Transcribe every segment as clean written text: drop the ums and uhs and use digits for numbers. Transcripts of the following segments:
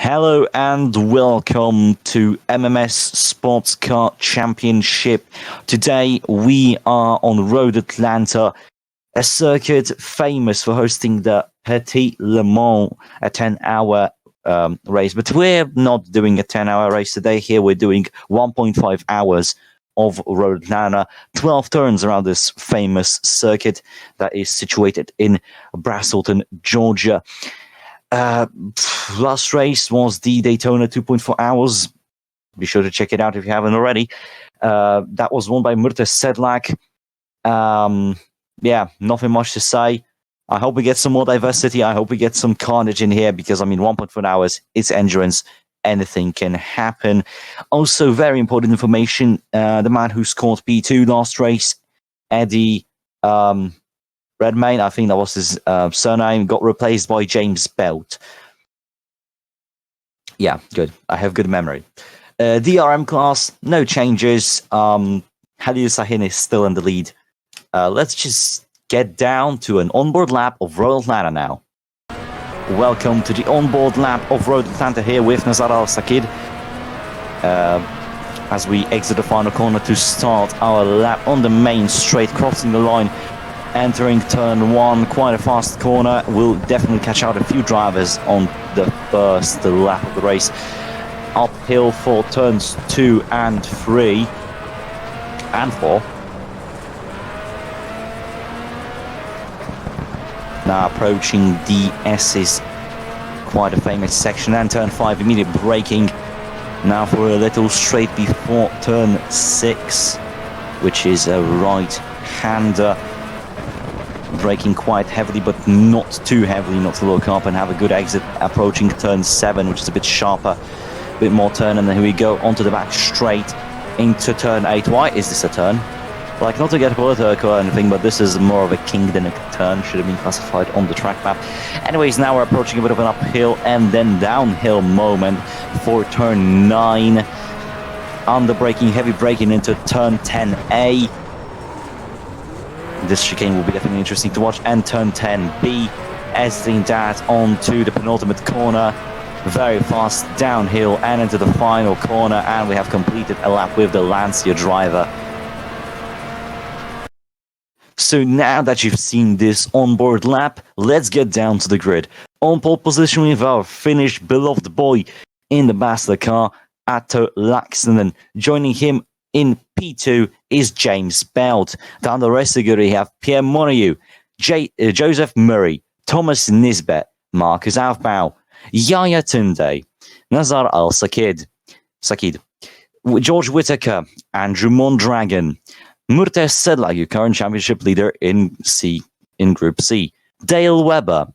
Hello and welcome to MMS Sportscar Championship. Today we are on Road Atlanta, a circuit famous for hosting the Petit Le Mans, a 10-hour race. But we're not doing a 10-hour race today. Here we're doing 1.5 hours of Road Atlanta, 12 turns around this famous circuit that is situated in Braselton, Georgia. Last race was the Daytona 2.4 hours. Be sure to check it out if you haven't already. That was won by Murta Sedlak. Nothing much to say. I hope we get some more diversity. I hope we get some carnage in here because, 1.4 hours, it's endurance. Anything can happen. Also, very important information. The man who scored P2 last race, Eddie Redmayne, I think that was his surname, got replaced by James Belt. Yeah, good. I have good memory. DRM class, no changes. Halil Sahin is still in the lead. Let's just get down to an onboard lap of Road Atlanta now. Welcome to the onboard lap of Road Atlanta here with Nazar Al-Sakid. As we exit the final corner to start our lap on the main straight, crossing the line, entering turn one, quite a fast corner. We'll definitely catch out a few drivers on the first lap of the race. Uphill for turns 2 and 3 and 4. Now approaching the S's, quite a famous section, and turn 5, immediate braking. Now for a little straight before turn 6, which is a right-hander. Braking quite heavily, but not too heavily, not to look up, and have a good exit approaching turn 7, which is a bit sharper, a bit more turn, and then here we go onto the back straight into turn 8. Why is this a turn? Like, not to get political or anything, but this is more of a king than a turn. Should have been classified on the track map. Anyways, now we're approaching a bit of an uphill and then downhill moment for turn 9. Under braking, heavy braking into turn 10A. This chicane will be definitely interesting to watch. And turn 10B, exiting that onto the penultimate corner. Very fast downhill and into the final corner. And we have completed a lap with the Lancia driver. So now that you've seen this onboard lap, let's get down to the grid. On pole position with our Finnish beloved boy in the Basler car, Atto Laxonen. Joining him in P2 is James Belt. Down the rest of the grid, we have Pierre Montague, Joseph Murray, Thomas Nisbet, Marcus Aufbau, Yaya Tunde, Nazar Al-Sakid, George Whitaker, Andrew Mondragon, Murta Sedlak, your current championship leader in Group C, Dale Webber,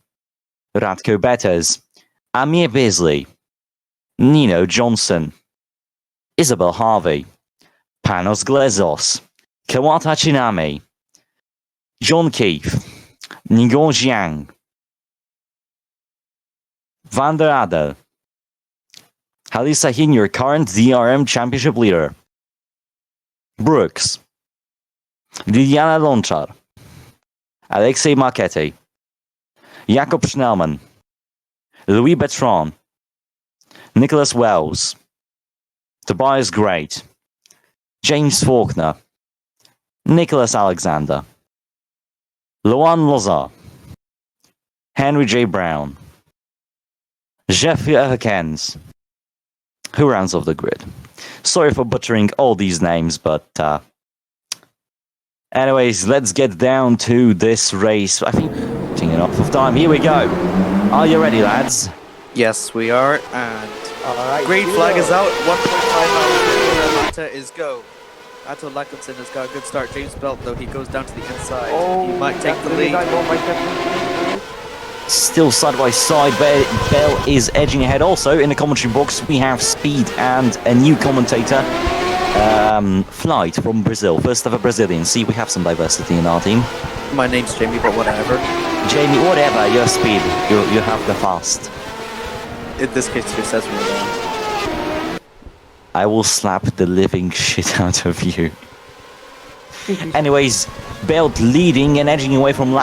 Radko Betes, Amir Bisley, Nino Johnson, Isabel Harvey, Panos Glezos, Kawata Chinami, John Keefe, Nigor Jiang, Van der Adel, Halil Sahin, your current DRM championship leader, Brooks, Liliana Lonchar, Alexei Marchetti, Jakob Schnellmann, Louis Bertrand, Nicholas Wells, Tobias Great, James Faulkner, Nicholas Alexander, Luan Loza, Henry J. Brown, Jeffrey Erkens, who rounds off the grid. Sorry for butchering all these names, but anyways, let's get down to this race. I think taking enough of time. Here we go. Are you ready, lads? Yes, we are, and green flag is out. 1.5 hours. Atlanta is go. Atto Laxonen has got a good start. James Belt, though, he goes down to the inside. He might take the lead. Still side by side. Bell is edging ahead. Also, in the commentary box, we have Speed and a new commentator, Flight from Brazil. First ever Brazilian. See, we have some diversity in our team. My name's Jamie, but whatever. Jamie, whatever. You're Speed. You have the fast. In this case, who says we're down? I will slap the living shit out of you. Anyways, Belt leading and edging away from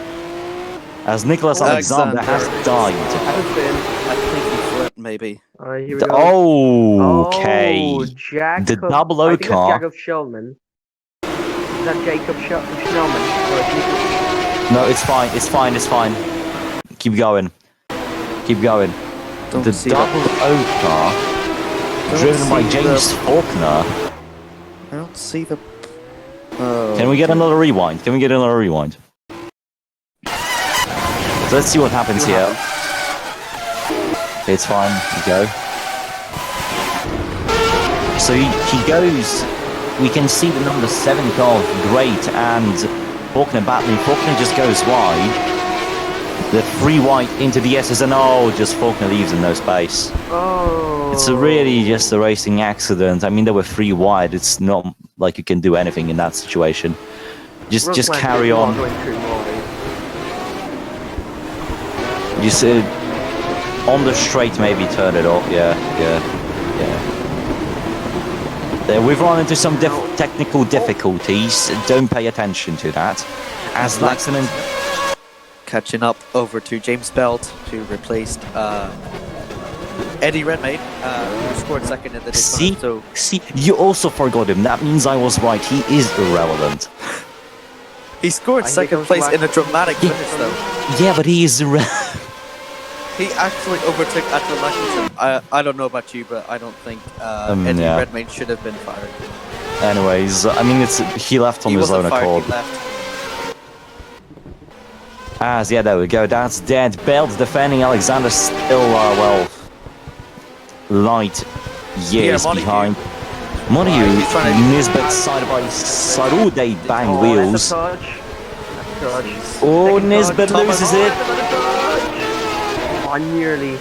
as Nicholas Alexander has died. Has been completely maybe. Here we go. Okay. Oh, Jacob. The double O I think that's car. Jacob Schellman. Is that Jacob Schnellman? No, it's fine. It's fine. It's fine. Keep going. Keep going. Don't The see double O car, driven by James Faulkner. I don't see the... Can we get another rewind? Can we get another rewind? So let's see what happens here. It's fine. You go. So he goes. We can see the number 7 car, great, and Faulkner battling. Faulkner just goes wide. The 3 wide into the S's, and just Faulkner leaves in no space. Oh. It's really just a racing accident. I mean, there were 3 wide. It's not like you can do anything in that situation. Just carry on. Just on the straight, maybe turn it off. Yeah. We've run into some technical difficulties. Don't pay attention to that. As Laxton catching up over to James Belt, who replaced Eddie Redmayne, who scored second in the Daytona. See, you also forgot him. That means I was right. He is irrelevant. He scored second place in a dramatic finish, though. Yeah, but he is irrelevant. He actually overtook Atto Lackinson. I don't know about you, but I don't think Eddie Redmayne should have been fired. Anyways, I mean, he left on his own accord. There we go. That's dead. Belt defending. Alexander still, light years behind. Montague, Nisbet side by side. Oh, they bang wheels. Oh, Nisbet loses it. Nearly.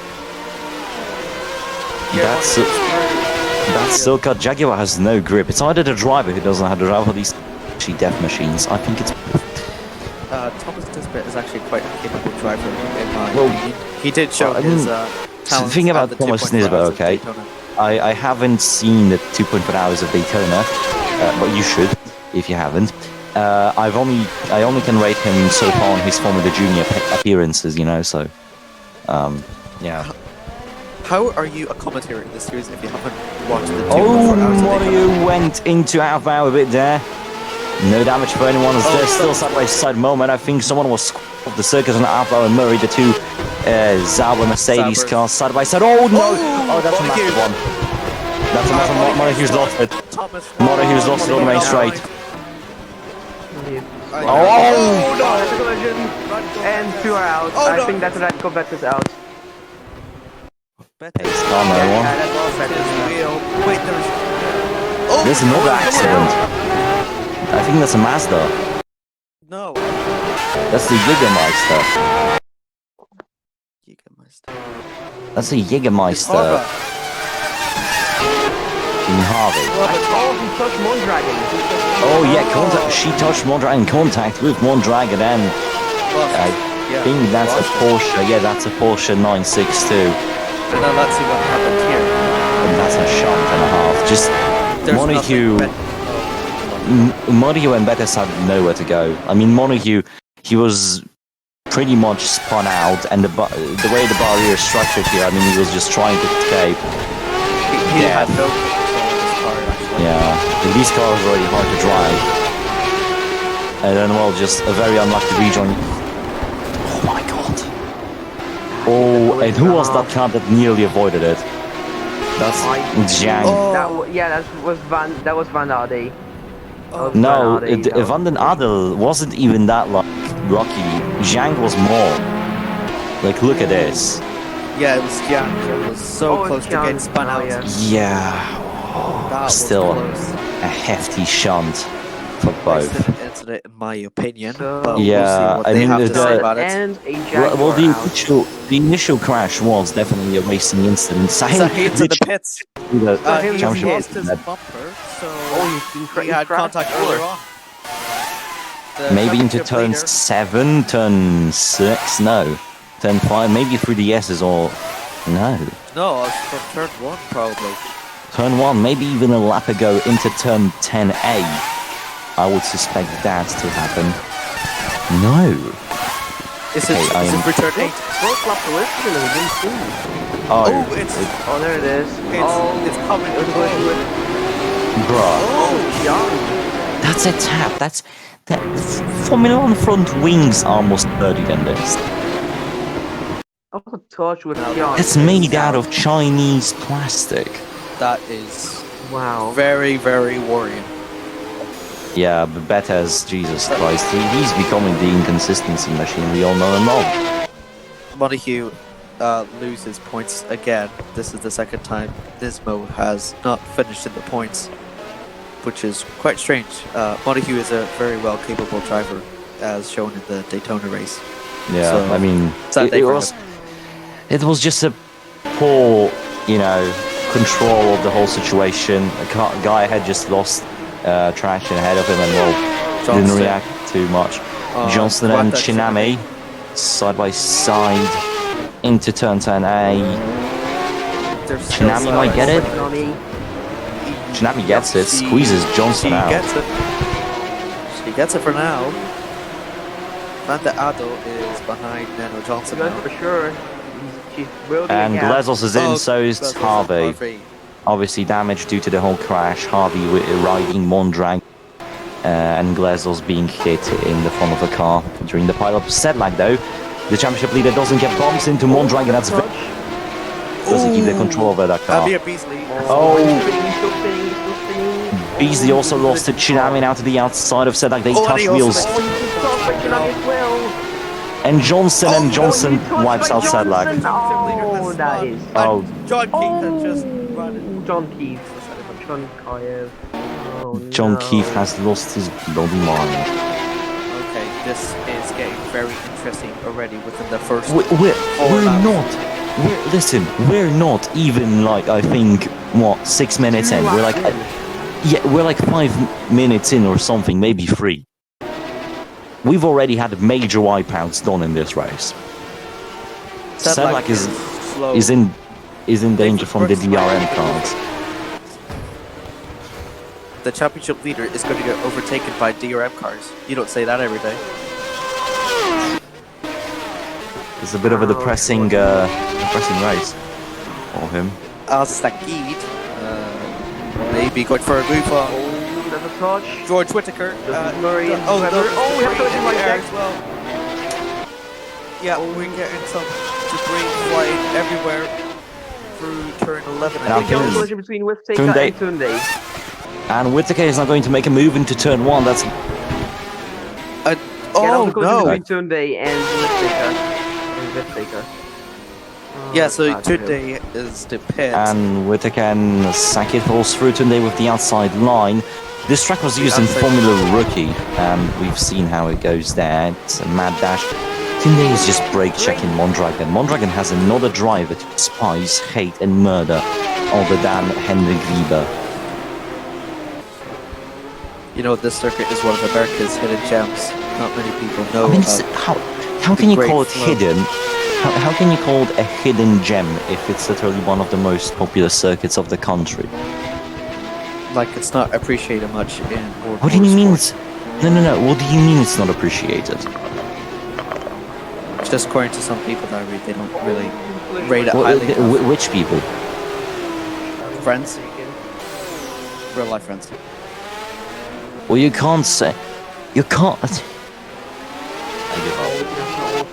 That's still cut. Jaguar has no grip. It's either the driver who doesn't have to drive these death machines. I think it's... Thomas Nisbet is actually quite a capable driver in my opinion. He did show his talents. The thing about Thomas Nisbet, okay, I haven't seen the 2.4 hours of Daytona, but you should if you haven't. I only can rate him so far on his Formula Junior appearances, you know, so... yeah. How are you a commentator in this series if you haven't watched the 2.4 hours? Mario went into half hour a bit there. No damage for anyone. There's still side by side moment. I think someone was off the circuit on half hour. Murray, the 2 Sauber Mercedes cars side by side. Oh no! Oh, that's a massive one. That's a massive one. Montague's lost it. Montague's lost it on the main straight. Oh no! That's a collision, and 2 are out. I think that's right. Go back is out. It's calm, everyone. There's another accident. I think that's a Mazda. No. That's the Jägermeister. That's the Jägermeister. In Harvey. He touched Mondragon. Oh yeah, she touched Mondragon. Contact with Mondragon, and I think that's a Porsche. Yeah, that's a Porsche 962. And now let's see what happened here. And that's a shunt and a half. Just Montague and Bettis had nowhere to go. I mean, Montague, he was pretty much spun out, and the way the barrier is structured here, I mean, he was just trying to escape. He had no control of his car, actually. Yeah, these cars are already hard to drive. And then, well, just a very unlucky rejoin. Oh my god. Oh, and who was that car that nearly avoided it? That's Zhang. That was Van Ade. No, Van den Adel wasn't even that rocky. Zhang was more. Like, look at this. Yeah, it was Zhang. It was so close to getting spun out. Yeah. Still a hefty shunt for both. Incident, in my opinion. Yeah, I mean, the initial crash was definitely a racing incident. Sahid to the pits. He lost his bumper, so he had contact earlier on. Maybe into turn 7, turn 6, no. Turn 5, maybe through the S's or... No. No, from turn 1 probably. Turn 1, maybe even a lap ago into turn 10A. I would suspect that to happen. No. Is it for turn 8? Both left the list and we didn't see. Oh, it's there it is. it's coming. It was going to it. Bruh. Oh, John. That's a tap. Formula One front wings are more sturdy than this. Oh, touch with John. It's made out of Chinese plastic. That is wow. very worrying. Yeah, but Bettas, Jesus Christ, he's becoming the inconsistency machine we all know and love. Montague loses points again. This is the second time Nismo has not finished in the points, which is quite strange. Montague is a very well capable driver, as shown in the Daytona race. Yeah, So, I mean, it was just a poor, control of the whole situation. A guy had just lost traction ahead of him and didn't react too much. Johnson and Chinami side by side into turn 10A. Chinami might get it. Chinami gets it, squeezes Johnson out. She gets it for now. Manda Ado is behind Nano Johnson now. For sure. And Glezos is in, so is Harvey. Obviously damage due to the whole crash. Harvey riding Mondrag and Glezos being hit in the front of the car during the pileup. Sedlak though, the championship leader doesn't get bumps into Mondrag, and that's doesn't keep the control over that car. Beasley also lost to Chinami now to the outside of Sedlak. They touch wheels. And Johnson wipes out Sedlak. Oh, that is. John Keith has just run it. John Keith. John Keith has lost his bloody mind. Okay, this is getting very interesting already within the first. We're not even like, I think, 6 minutes in. We're like 5 minutes in or something, maybe 3. We've already had major wipeouts done in this race. Sedlak is in danger from the DRM cards. The championship leader is going to get overtaken by DRM cars. You don't say that every day. It's a bit of a depressing race for him. Al-Sakid maybe going for a move on George Whittaker. We have to do like that as well. Yeah, we're getting some debris flying everywhere through turn 11. I think the collision between Whittaker and Tunde. And Whittaker is not going to make a move into turn 1. That's Between Tunde and Whittaker. Yeah, so Tunde is the pit. And Whittaker and Sakit falls through Tunde with the outside line. This track was used in Formula Rookie, and we've seen how it goes there. It's a mad dash. Tunde is just brake checking Mondragon. Mondragon has another driver to despise, hate, and murder other than Henry Grieber. You know, this circuit is one of America's hidden gems. Not many people know. I mean, how can you call it hidden? How can you call it a hidden gem if it's literally one of the most popular circuits of the country? Like it's not appreciated much in world. What do you mean it's... No. What do you mean it's not appreciated? Just according to some people that I read, they don't really rate it highly enough. Which people? Friends. Real life friends. Well, you can't say... You can't...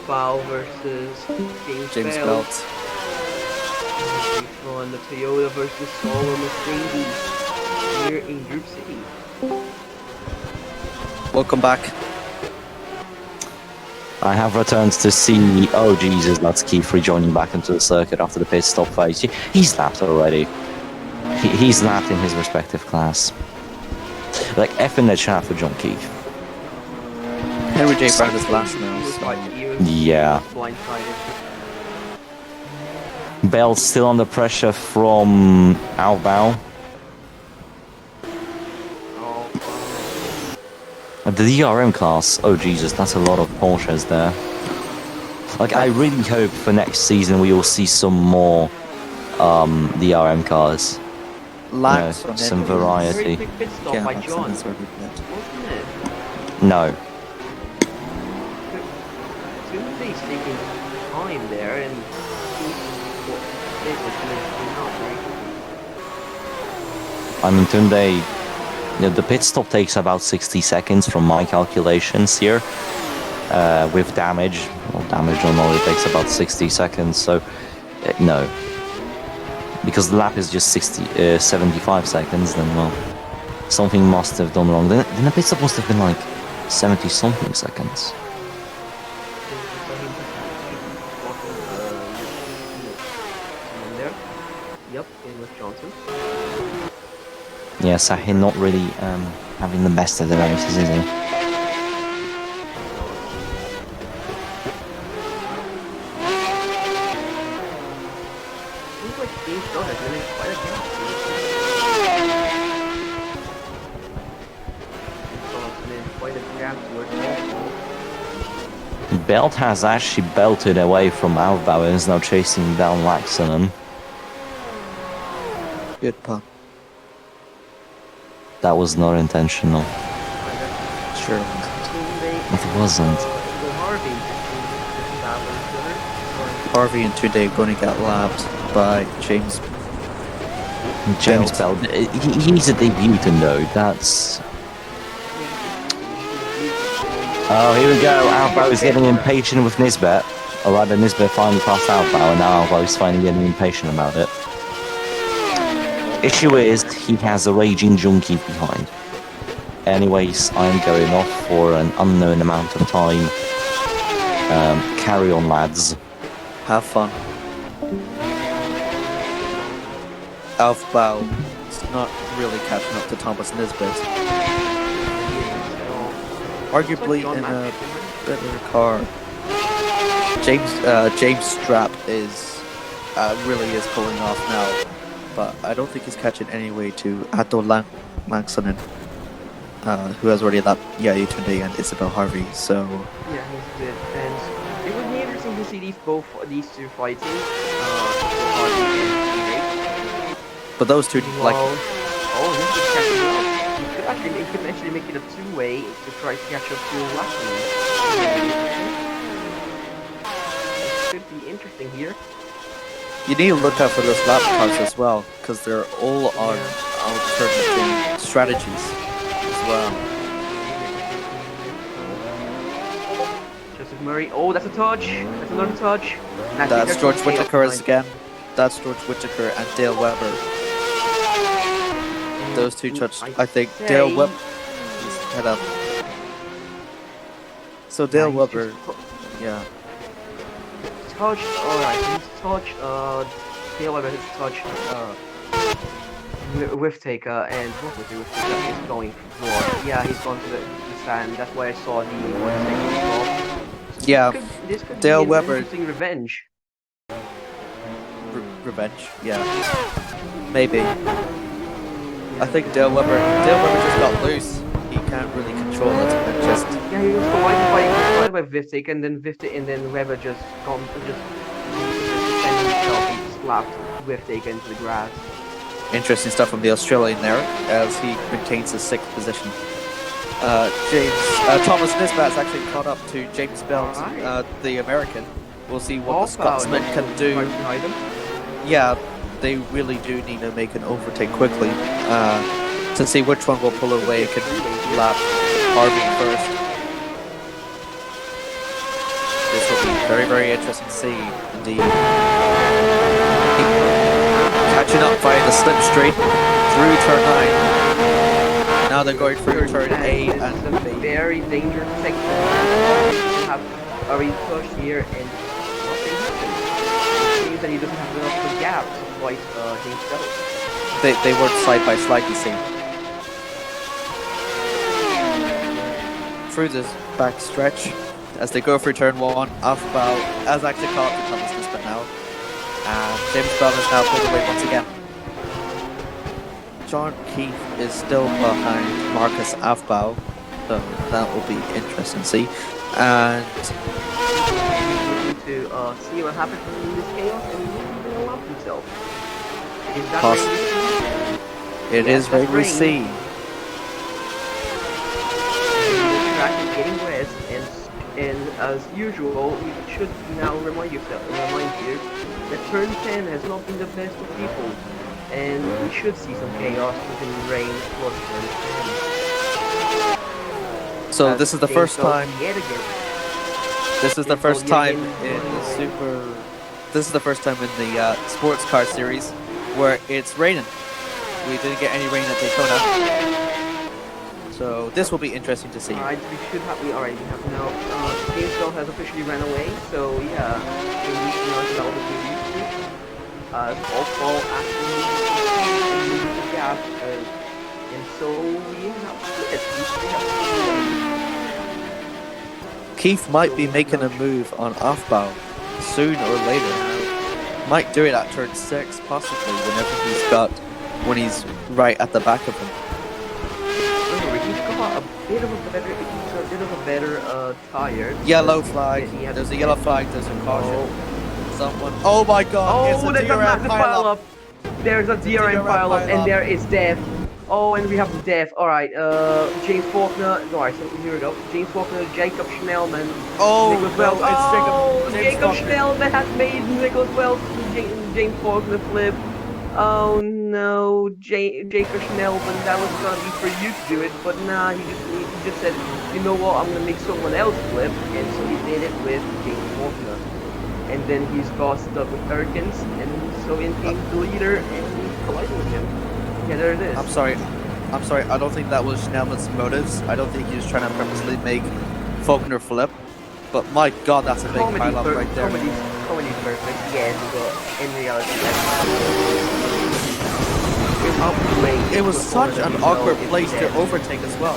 Foul versus James Belt. On the Toyota versus Solo Mercedes here in Group City. Welcome back. I have returned to see... Oh, Jesus, that's Keith rejoining back into the circuit after the pit stop phase. He's lapped already. He's lapped in his respective class. Like, effing that chat for John Keith. Henry J. Brown is last now. So. Yeah. Bell's still under pressure from Albao. The DRM class, oh Jesus, that's a lot of Porsches there. Like, I really hope for next season we will see some more DRM cars. Some variety. Wasn't it? No. he's taking time there, and I mean, Tunde, the pit stop takes about 60 seconds from my calculations here. With damage, well, damage or not, it takes about 60 seconds. So, no. Because the lap is just 75 seconds, then, well, something must have done wrong. Then the pit stop must have been like 70-something seconds. Yep, in with Johnson. Yeah, Sahin not really having the best of the races, is he? Seems like James Bell has really quite a gap. Johnson is quite a gap towards Walsall. Belt has actually belted away from Alvbauer and is now chasing down Laxonen. Good pun. That was not intentional. Sure. It wasn't. Harvey and Tunde going to get lapped by James Belt. He's a debutant though. That's. Oh, here we go. Alvbauer is getting impatient with Nisbet. Or rather, Nisbet finally passed Alvbauer, and now Alvbauer is finally getting impatient about it. Issue is, he has a raging junkie behind. Anyways, I'm going off for an unknown amount of time. Carry on, lads. Have fun. Alfbau is not really catching up to Thomas Nisbet. Arguably in a better car. James Strap is really is pulling off now, but I don't think he's catching any way to Atto Lanksonen, who has already lapped Yaya Tunde and Isabel Harvey. So yeah, he's good, and it would be interesting to see these two fighting. Harvey and Tunde. but those two like. Oh, he's just catching up. He could actually make it a two-way to try to catch up to Laxonen. Could be interesting here. You need to look out for those lap cars as well, because they're all on alternating strategies as well. Joseph Murray. Oh, that's a touch. That's another touch. That's George Whittaker again. That's George Whittaker and Dale Weber. Those two touched. I think Dale Weber. Head up. So Dale Weber. Yeah. Touched. Alright, he's touched. Dale Weber has touched. Whiff taker, and what was it? Whiff taker is going for. Yeah, he's going to the sand. That's why I saw the whiff taker. Yeah. This could Dale be Weber. interesting revenge. Revenge. Yeah. Maybe. I think Dale Weber just got loose. He can't really control it. And just yeah, he was collided by Vivtek, and then Weber just defended himself and slapped Vivtek into the grass. interesting stuff from the Australian there as he maintains his 6th position. Thomas Nisbet's actually caught up to James Belt, the American. We'll see what the Scotsman can do. Yeah, they really do need to make an overtake quickly to see which one will pull away. Can lap Harvey first. This will be very, very interesting to see. Indeed. Catching up via the slipstream through turn 9. Now they're going through turn A and B. Very dangerous section. Have already pushed here and nothing happened. It seems that he doesn't have enough of a gap to fight James Bell. They work side by side, you see. Through this back stretch, as they go through turn 1, Alfbau has actually caught up to Thomas Nisbet now. And James Bell is now pulled away once again. John Keith is still behind Marcus Alfbau, so that will be interesting to see. And to see what happens in this chaos and he will allow himself. Is that it is very we see. The track is getting wet and as usual, you should now remind you that turn 10 has not been the best of people, and we should see some chaos within rain towards turn 10. So As this is the James first Bell time. yet again. This is the James Bell first yet time again. in the super. This is the first time in the sports car series where it's raining. We didn't get any rain at Daytona, so this will be interesting to see. Alright, we should have. We have now. James Bell has officially ran away, so yeah, we need to know about the review. All actually moving the gap, and so we have split. Keith might be making a move on Aufbau soon or later. Might do it at turn 6, possibly when he's right at the back of him. Remember, he's got a bit of a better tire. Yellow flag. There's a yellow flag. There's a caution. Someone. Oh my God! It's a there's a DRM massive pile up. There's a DRM pile up, and there is death. Oh, and we have the death. Alright, James Faulkner. Alright, so here we go. James Faulkner, Jacob Schnellman. Oh, Nicholas Wells. it's Jacob Faulkner. Schnellman has made Nicholas Wells James Faulkner flip. Oh no, Jacob Schnellman, that was gonna be for you to do it, but nah, he just said, you know what, I'm gonna make someone else flip, and so he did it with James Faulkner. And then he's got stuck with Erkins, and so in came the leader, and he's colliding with him. Yeah, there it is. I'm sorry. I don't think that was Schnellman's motives. I don't think he was trying to purposely make Faulkner flip. But my God, that's a big pile up right there. Comedy's perfect, yes, but in reality, It was such an awkward place to overtake as well.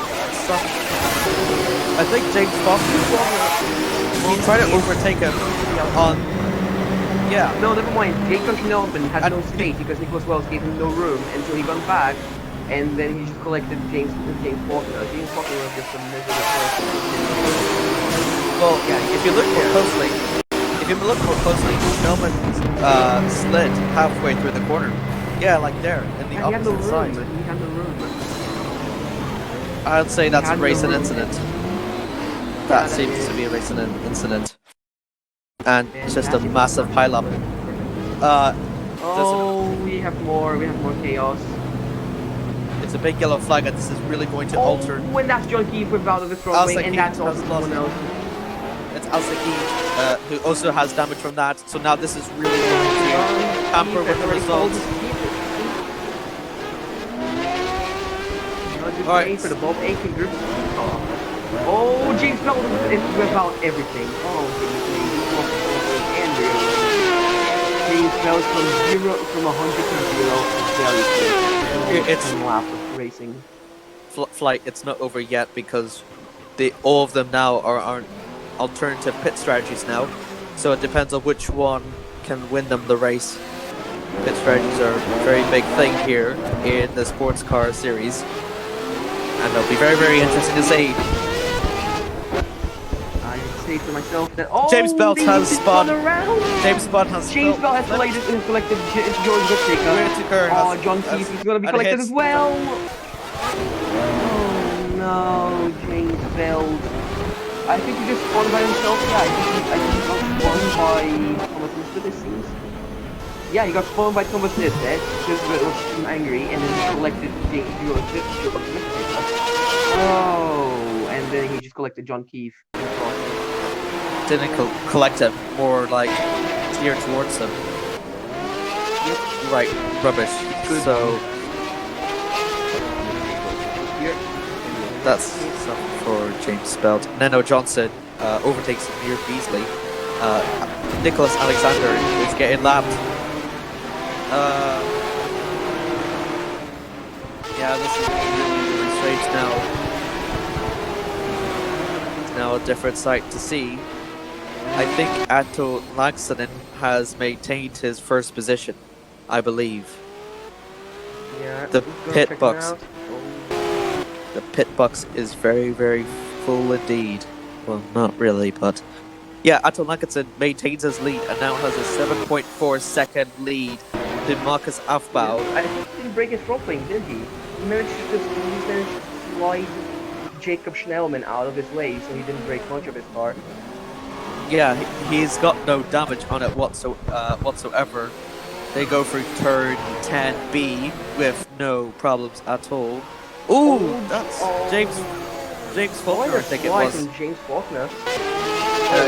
I think James Faulkner, he tried to overtake him on. Yeah. No, never mind. Jacob Schnellman had no space because Nicholas Wells gave him no room, and so he got back, and then he just collected James Faulkner. James Faulkner was just a miserable person. Well, yeah. If you look more closely, Schnellman slid halfway through the corner. Yeah, like there, in the opposite side. He had no room. I'd say that's a racing incident. That seems to be a racing incident. And it's just a massive pileup. We have more chaos. It's a big yellow flag, and this is really going to alter. When that's John Keefe with out of the front wing, and that's also someone else. It's Al-Saki, who also has damage from that. So now this is really going to hamper with the results. Alright. For the Bob Aiken group. Oh, James Bell is without everything. Oh, and James Bell from 100 to 0 is very quick. It's a lap of racing. Flight, it's not over yet because all of them now are alternative pit strategies now. So it depends on which one can win them the race. Pit strategies are a very big thing here in the sports car series. And it'll be very, very interesting to see. I say to myself that James Bell has spun. James Bell has collected George Whittaker. Oh, John Keith is going to be collected as well. Oh no, James Bell. I think he just spun by himself. Yeah, I think he got spun by Thomas Smith, it seems. Yeah, he got spun by Thomas Smith there because he was angry, and then he collected George Whittaker. Oh, and then he just collected John Keith. Didn't collect him, more like steer towards him. Yep. Right, rubbish. Good. So that's something for James Belt. Neno Johnson overtakes Amir Beasley. Nicholas Alexander is getting lapped. Yeah, this is really strange now. It's now a different sight to see. I think Atto Laaksonen has maintained his first position, I believe. Yeah, The pit box. The pit box is very, very full indeed. Well, not really, but yeah, Atto Laaksonen maintains his lead and now has a 7.4 second lead to Marcus Aufbau. I think he didn't break his front wing, did he? He managed to slide Jacob Schnellman out of his way, so he didn't break much of his car. Yeah, he's got no damage on it whatsoever. They go through turn 10B with no problems at all. Ooh, that's James Faulkner, I think it was. From James Faulkner.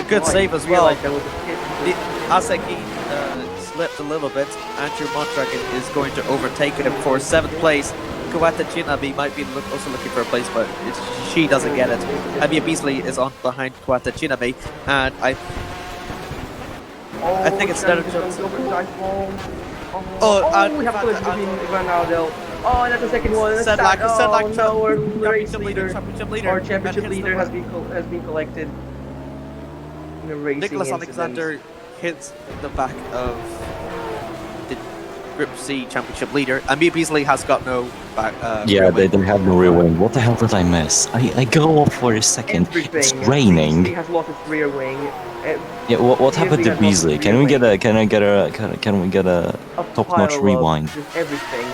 Good save as well. That was a hit. Aseki slipped a little bit. Andrew Mondragon is going to overtake him for 7th place. Kawata Chinabi might be also looking for a place, but she doesn't get it. Amia Beasley is on behind Kawata Chinabi, and I think it's better to... we have to between Ronaldo. Oh, and that's the second one. Sedlak, no, our championship leader. Our championship leader has been collected. In a racing Nicholas incident. Alexander hits the back of the Group C championship leader. Amia Beasley has got no back. Yeah, they don't have no rear wing. What the hell did I miss? I go off for a second. It's raining. He has lost his rear wing. Yeah, what happened to Beasley? Can we get a top-notch rewind? Everything.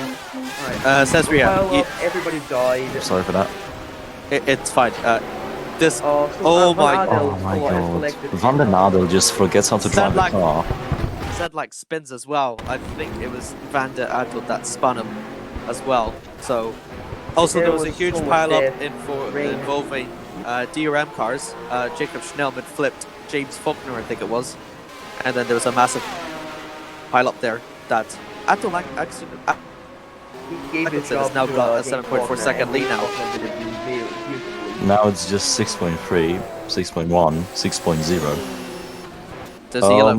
Says Ria. Everybody died. Sorry for that. It's fine. Oh my god. Van der Nadel just forgets how to drive the car. Sedlak spins as well. I think it was Van der Adel that spun him as well. So, also there was a huge pile-up involving DRM cars. Jacob Schnellman flipped James Faulkner, I think it was. And then there was a massive pile-up there that Adel actually... Atkinson has now got a 7.4 second lead now. Now it's just 6.3, 6.1, 6.0. There's the yellow.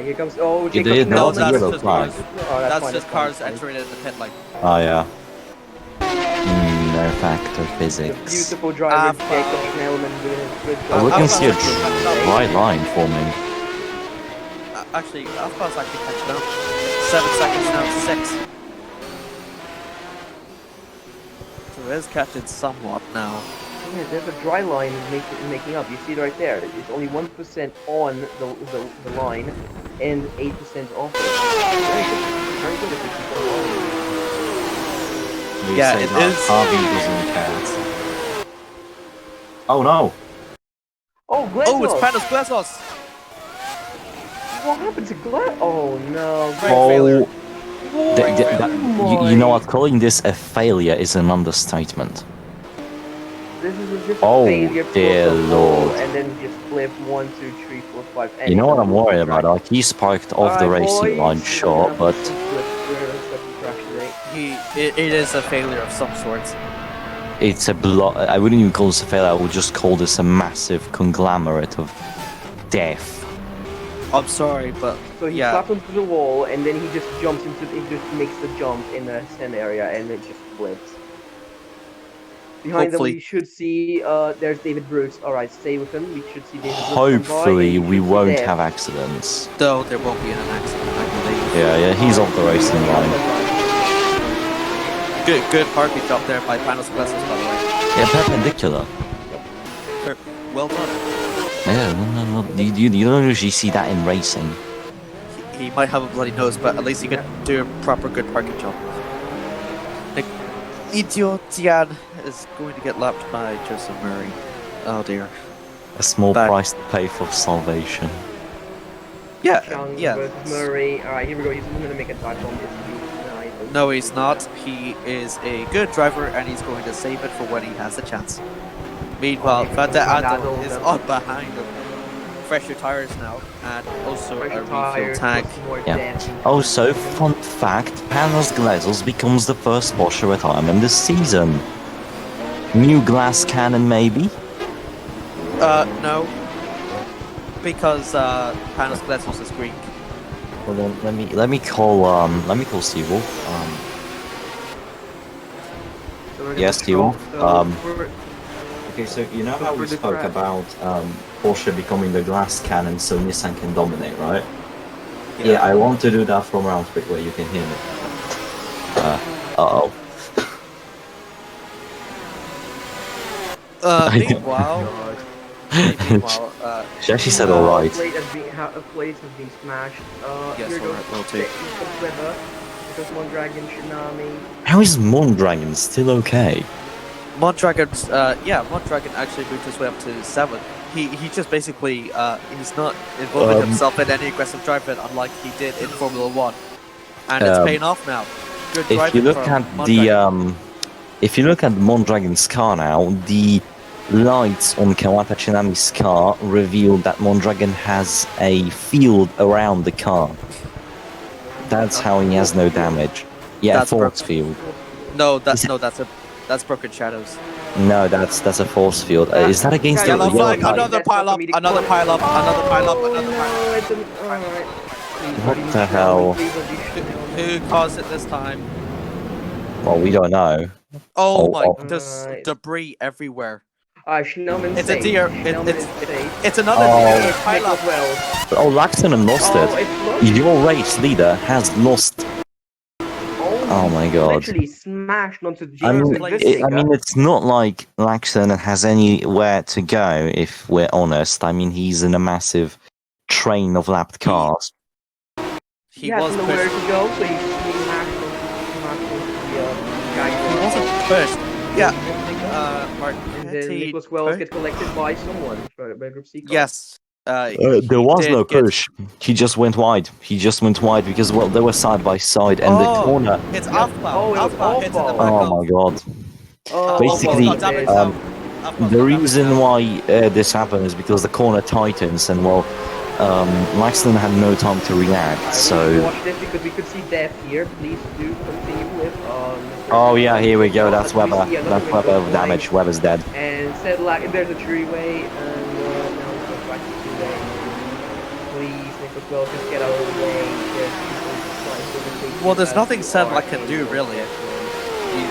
Here comes. Oh, Jacob no, that's yellow just flag. cars. That's just cars entering in the pit lane. Oh yeah. No factor physics. Beautiful driver, Jacob Schnellman doing a good job. We can see a dry line forming. Actually, Alpha's actually catching up. 7 seconds now to 6. So it is catching somewhat now. Yeah, there's a dry line making up. You see it right there. It's only 1% on the line and 8% off it. Very good if you keep it on. Yeah, it is. Harvey doesn't count. Oh no! Oh, Glazos! Oh, it's Panos Glazos! What happened to Glazos? Oh no! Failure. You know what? Calling this a failure is an understatement. This is just oh failure dear lord! And then just flip 1, 2, 3, 4, 5. You know what I'm worried about? Like he's parked off the racing line, sure, but it is a failure of some sort. It's a I wouldn't even call this a failure. I would just call this a massive conglomerate of death. I'm sorry, but so he slaps into the wall, and then he just jumps into. He just makes the jump in the sand area, and it just flips. Behind them, we should see. There's David Bruce. All right, stay with him. We should see David Bruce. Hopefully, we won't have accidents. Though there won't be an accident, I believe. Yeah, he's off the racing line. Good parking job there by Panos Glazos, by the way. Yeah, perpendicular. Well done. Yeah, no. You don't usually see that in racing. He might have a bloody nose, but at least he can do a proper good parking job. Idiotian is going to get lapped by Joseph Murray. Oh dear. A small price to pay for salvation. Yeah, Murray. Alright, here we go. He's going to make a touch on this. No, he's not. He is a good driver, and he's going to save it for when he has a chance. Meanwhile, Van der Adel is on behind him. Fresher tires now, and also a refuel tank. Yeah. Also, fun fact, Panos Glazos becomes the first Porsche retirement this season. New glass cannon, maybe? No. Because Panos Glazos is Greek. Well then, let me call Steve Wolf. Yes, Steve Wolf. Okay, so you know how we spoke about Porsche becoming the glass cannon so Nissan can dominate, right? Yeah, I want to do that from round 3 where you can hear me. Uh-oh. Meanwhile, she actually said alright. A plate has been smashed. Yes, alright, well too. Because Mondragon, Tsunami. How is Mondragon still okay? Mondragon actually moved his way up to 7th. he just basically he's not involving himself in any aggressive driving, unlike he did in Formula 1, and it's paying off now. Good If driving you look from at Mondragon. if you look at Mondragon's car now, the lights on Kawata Chinami's car reveal that Mondragon has a field around the car. That's how he has no damage. Yeah, That's force broken. field. That's Broken Shadows. No, that's a force field. Is that against the Yellow flag, flag? another pile up, another pile up, another pile up, another pile up. Alright. What the hell? Who caused it this time? Well, we don't know. Oh my, oh. there's debris everywhere. Schnellman It's a safe. deer. Schnellman is safe. It's another deer pile up. Oh, Laxton lost Oh, it. it's lost? Your race leader has lost. Oh my god. Literally smashed onto I James mean, it's not like Laxton has anywhere to go, if we're honest. I mean, he's in a massive train of lapped cars. He has was nowhere pushed. to go, so he smashed onto the guy. He wasn't pushed. Yeah. And then Nicholas Wells gets collected by someone. By Group C car. Yes. There was no push. He just went wide. He just went wide because, well, they were side by side, and the corner. It's Afbal. Afbal hits in the back Oh my god. Basically, the reason why this happened is because the corner tightens, and well, Laxton had no time to react. So. Watch this because we could see death here. Please do continue with. Oh yeah, here we go. That's Weber. That's Weber with damage. Weber's dead. And said like there's a three-way, and now we go back to two-way. Please, Nicholas Wells, just get out of the way. Well, there's nothing Sedlak can do really.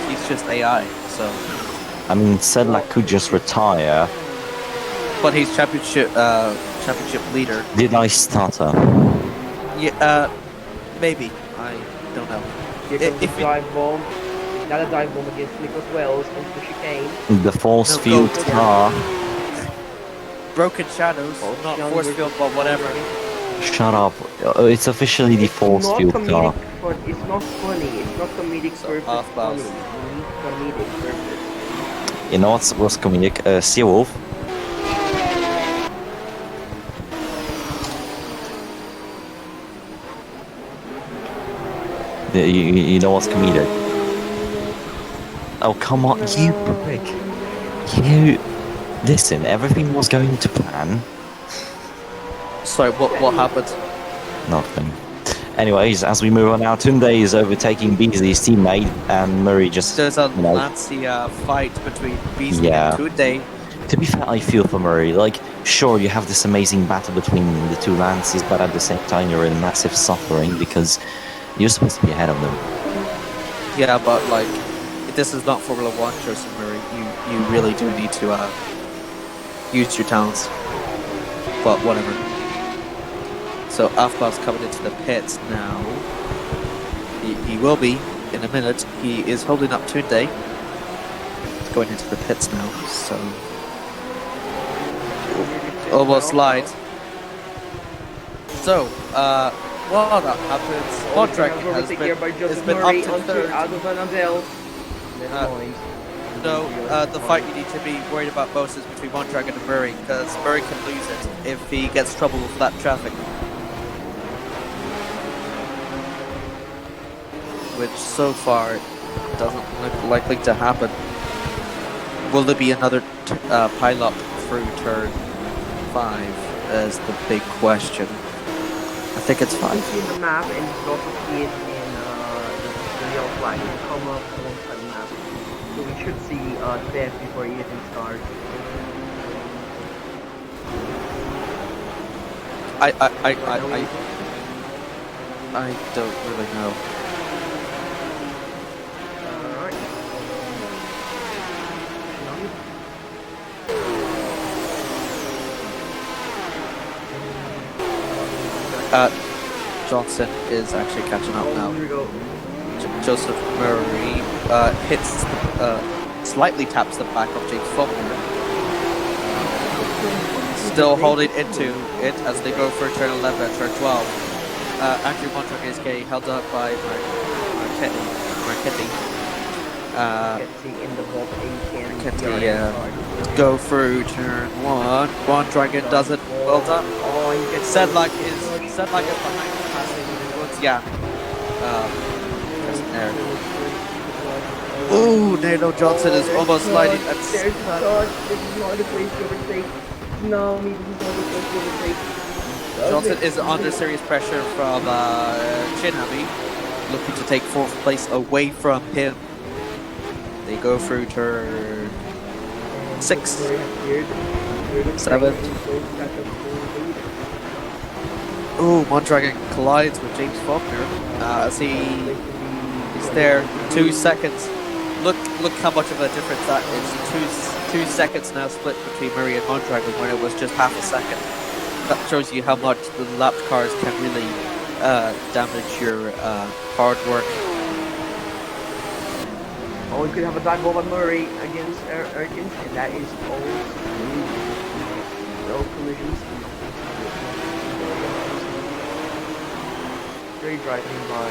He's just AI, so. I mean, Sedlak could just retire. But he's championship leader. Did I stutter? Yeah, maybe. I don't know. Here comes the dive bomb. Another dive bomb against Nicholas Wells into the chicane. The force field car. Broken Shadows, not force field, but whatever. Shut up. It's officially the force field car. It's not funny. It's not comedic purpose funny. We need comedic purpose. You know what's comedic? Seawolf. You know what's comedic? Oh, come on, you prick. You... Listen, everything was going to plan. Sorry, what happened? Nothing. Anyways, as we move on now, Tunde is overtaking Beasley's teammate, and Murray just... There's a Nancy fight between Beasley and Tunde. To be fair, I feel for Murray. Like, sure, you have this amazing battle between the two Lances, but at the same time, you're in massive suffering because you're supposed to be ahead of them. Yeah, but like, this is not Formula 1, Joseph Murray. You really do need to use your talents. But whatever. So Afbal's coming into the pits now. He will be in a minute. He is holding up Tunde. He's going into the pits now, so almost lied. So, while that happens, Mondragon has been up to third. No, the fight you need to be worried about most is between Mondragon and Murray, because Murray can lose it if he gets trouble with that traffic. Which so far doesn't look likely to happen. Will there be another pile up through turn 5 is the big question. I think it's 5. You can see the map and you can also see it in the yellow flag will come up alongside the map. So we should see death before it even starts. I don't really know. Johnson is actually catching up now. Joseph Murray hits, slightly taps the back of James Faulkner. Still holding into it as they go for turn 11 and turn 12. Andrew Mondragon is getting held up by Marchetti. Getting in the vault 8 and Ketty, go through turn 1. One Dragon does it. Well done. Oh, he gets Sedlak is behind the passing woods. Yeah. Just there. Ooh, Nado Johnson is almost sliding. There's a touch. This is not a place to overtake. No, this is not a place to overtake. Johnson is under serious pressure from Chinami, looking to take 4th place away from him. They go through turn 6, 7. Ooh, Mondragon collides with James Faulkner as he's there 2 seconds. Look how much of a difference that is. 2 seconds now split between Murray and Mondragon when it was just half a second. That shows you how much the lapped cars can really damage your hard work. Oh, we could have a dive ball by Murray against Erkins, and that is all no collisions. Great driving by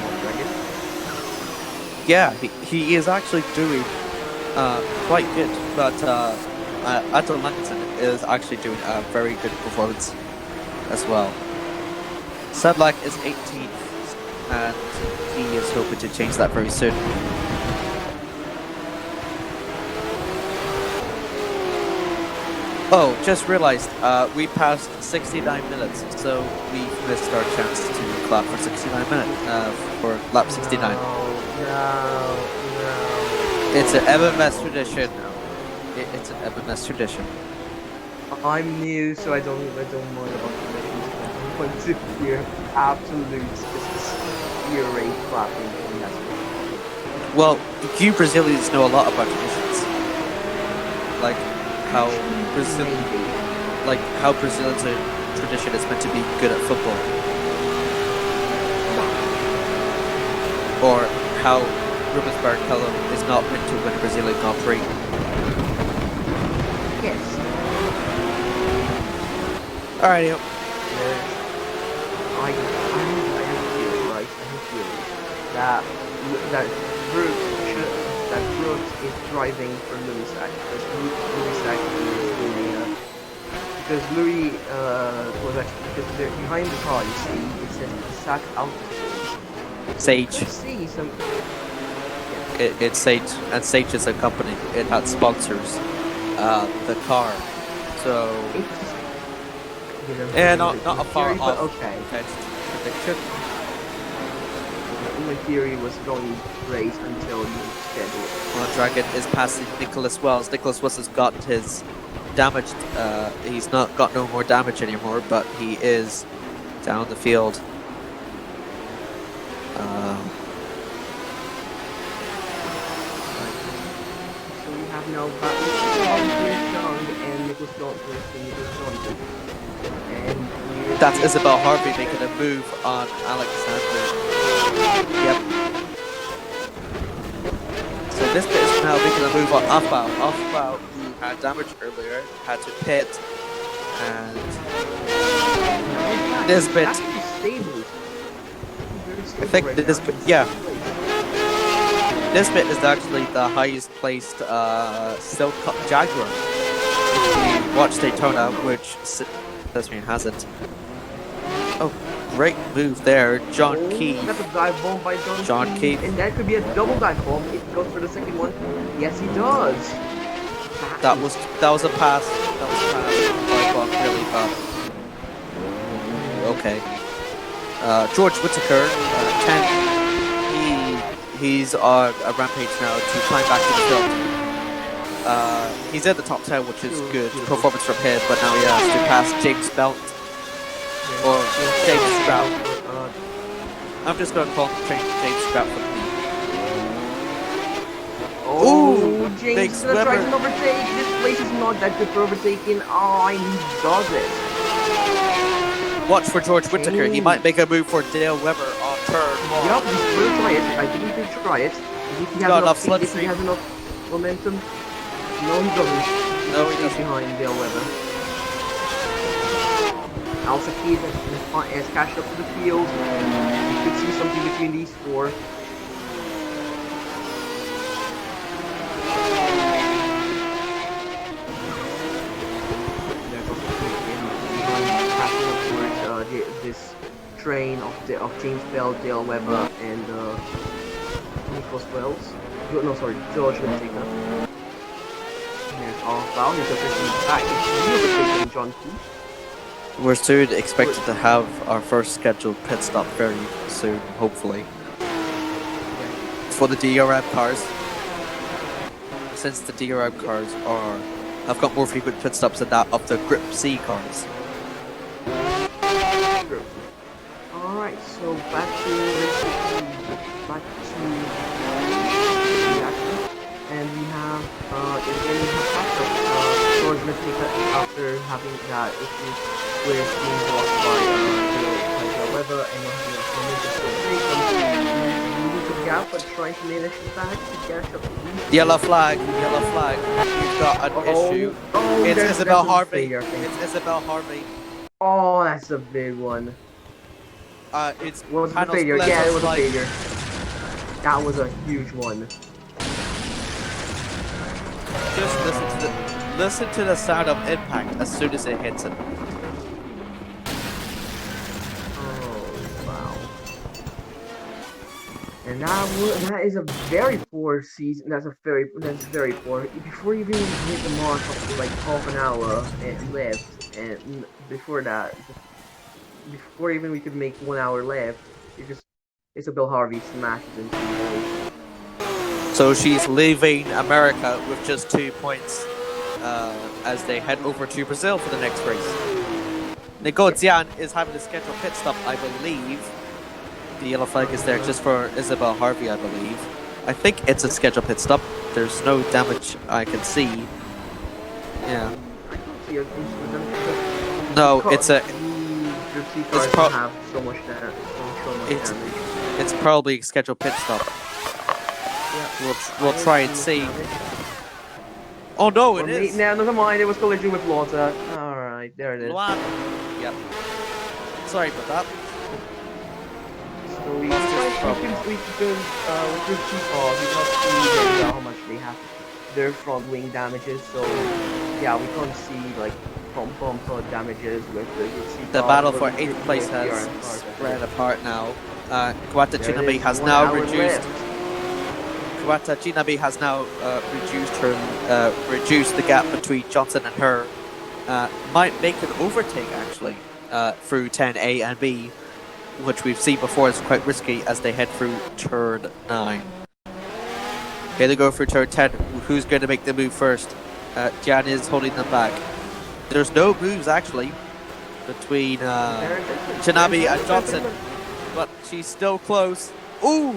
Mondragon. Yeah, he is actually doing quite good, but Atto Lankinson is actually doing a very good performance as well. Sedlak is 18th, and he is hoping to change that very soon. Oh, just realized we passed 69 minutes, so we missed our chance to clap for 69 minutes for lap 69. No. It's an MMS tradition. It's an MMS tradition. I'm new, so I don't mind about collisions. I'm going to hear absolute ear rate clapping in that sport. Well, you Brazilians know a lot about traditions, like how Brazilians tradition is meant to be good at football, or how Rubens Barrichello is not meant to win a Brazilian Grand Prix. Yes. Alright, yep. I have a feeling, right? I have a feeling that Brooks is driving for Louis because Louis actually is doing because Louis was actually because they're behind the car. You see, it says Sack Altitude. Sage. See some. It's Sage, and Sage is a company. It had sponsors the car, so yeah, not a far off. Okay. Prediction. My theory was going race until you schedule. Well, Dragon is passing Nicholas Wells. Nicholas Wells has got his damaged. He's not got no more damage anymore, but he is down the field. So we have now Volunteer and Nicholas Johnson. And that's Isabel Harvey making a move on Alexander. Yep. So this bit is now making a move on Afbao. Afbao, who had damage earlier, had to pit, and this bit. I think this bit, yeah. This bit is actually the highest placed Silk Cup Jaguar. If you watch Daytona, which Sesame hasn't. Oh, great move there, John Keefe. That's a dive bomb by John Keefe. And that could be a double dive bomb if he goes for the second one. Yes, he does. That was a pass. That was a pass. Really fast. Okay. George Whittaker, 10. He's on a rampage now to climb back to the field. He's in the top 10, which is good performance from him, but now he has to pass James Belt or James Stroud. I'm just going to call him James Stroud for me. Oh, Ooh, James gonna try to overtake. This place is not that good for overtaking. Oh, and he does it. Watch for George Whittaker. He might make a move for Dale Weber on turn 1. Yup, he's going to try it. I think he can try it. If he has enough speed, if he has enough momentum. No, he doesn't. No, he doesn't. Behind Dale Weber. Also, Keith has cashed up to the field. You could see something between these four. train of James Bell, Dale Weber, and Nicholas Wells. No, sorry, George Whittaker. Here's Arthur. He's officially back. It's overtaking John Key. We're soon expected to have our first scheduled pit stop very soon, hopefully. For the DRM cars. Since the DRM cars have got more frequent pit stops than that of the Grip C cars. Alright, so back to the action. And we have George Whittaker after having that issue with being blocked by Weber and not having a comment gap, but trying to manage it back to catch up. Yellow flag. We've got an issue. It's Isabel Harvey. It's Isabel Harvey. Oh, that's a big one. It's was a failure. Yeah, it was a failure. That was a huge one. Just listen to the sound of impact as soon as it hits it. And that is a very poor season. That's very poor. Before you even hit the mark of like half an hour left, and before that, before even we could make 1 hour left, Isabel Harvey smashes into the goal. So she's leaving America with just 2 points as they head over to Brazil for the next race. Nicole Zian is having a scheduled pit stop, I believe. The yellow flag is there just for Isabel Harvey, I believe. I think it's a scheduled pit stop. There's no damage I can see. Yeah. No, it's a. It's probably a scheduled pit stop. Yeah. We'll try and see. Oh no, it is. No, never mind. It was collision with water. All right, there it is. Yep. Sorry about that. So we can with those two cars, we can't see how much they have their front wing damages. So yeah, we can't see like front bumper damages with the battle for 8th place has spread apart now. Kawata Chinabe has now reduced. Kawata Chinabe has now reduced the gap between Johnson and her. Might make an overtake actually through 10A and B, which we've seen before is quite risky as they head through turn 9. Okay, they go through turn 10. Who's going to make the move first? Jan is holding them back. There's no moves actually between Chinabe and Johnson, but she's still close. Ooh!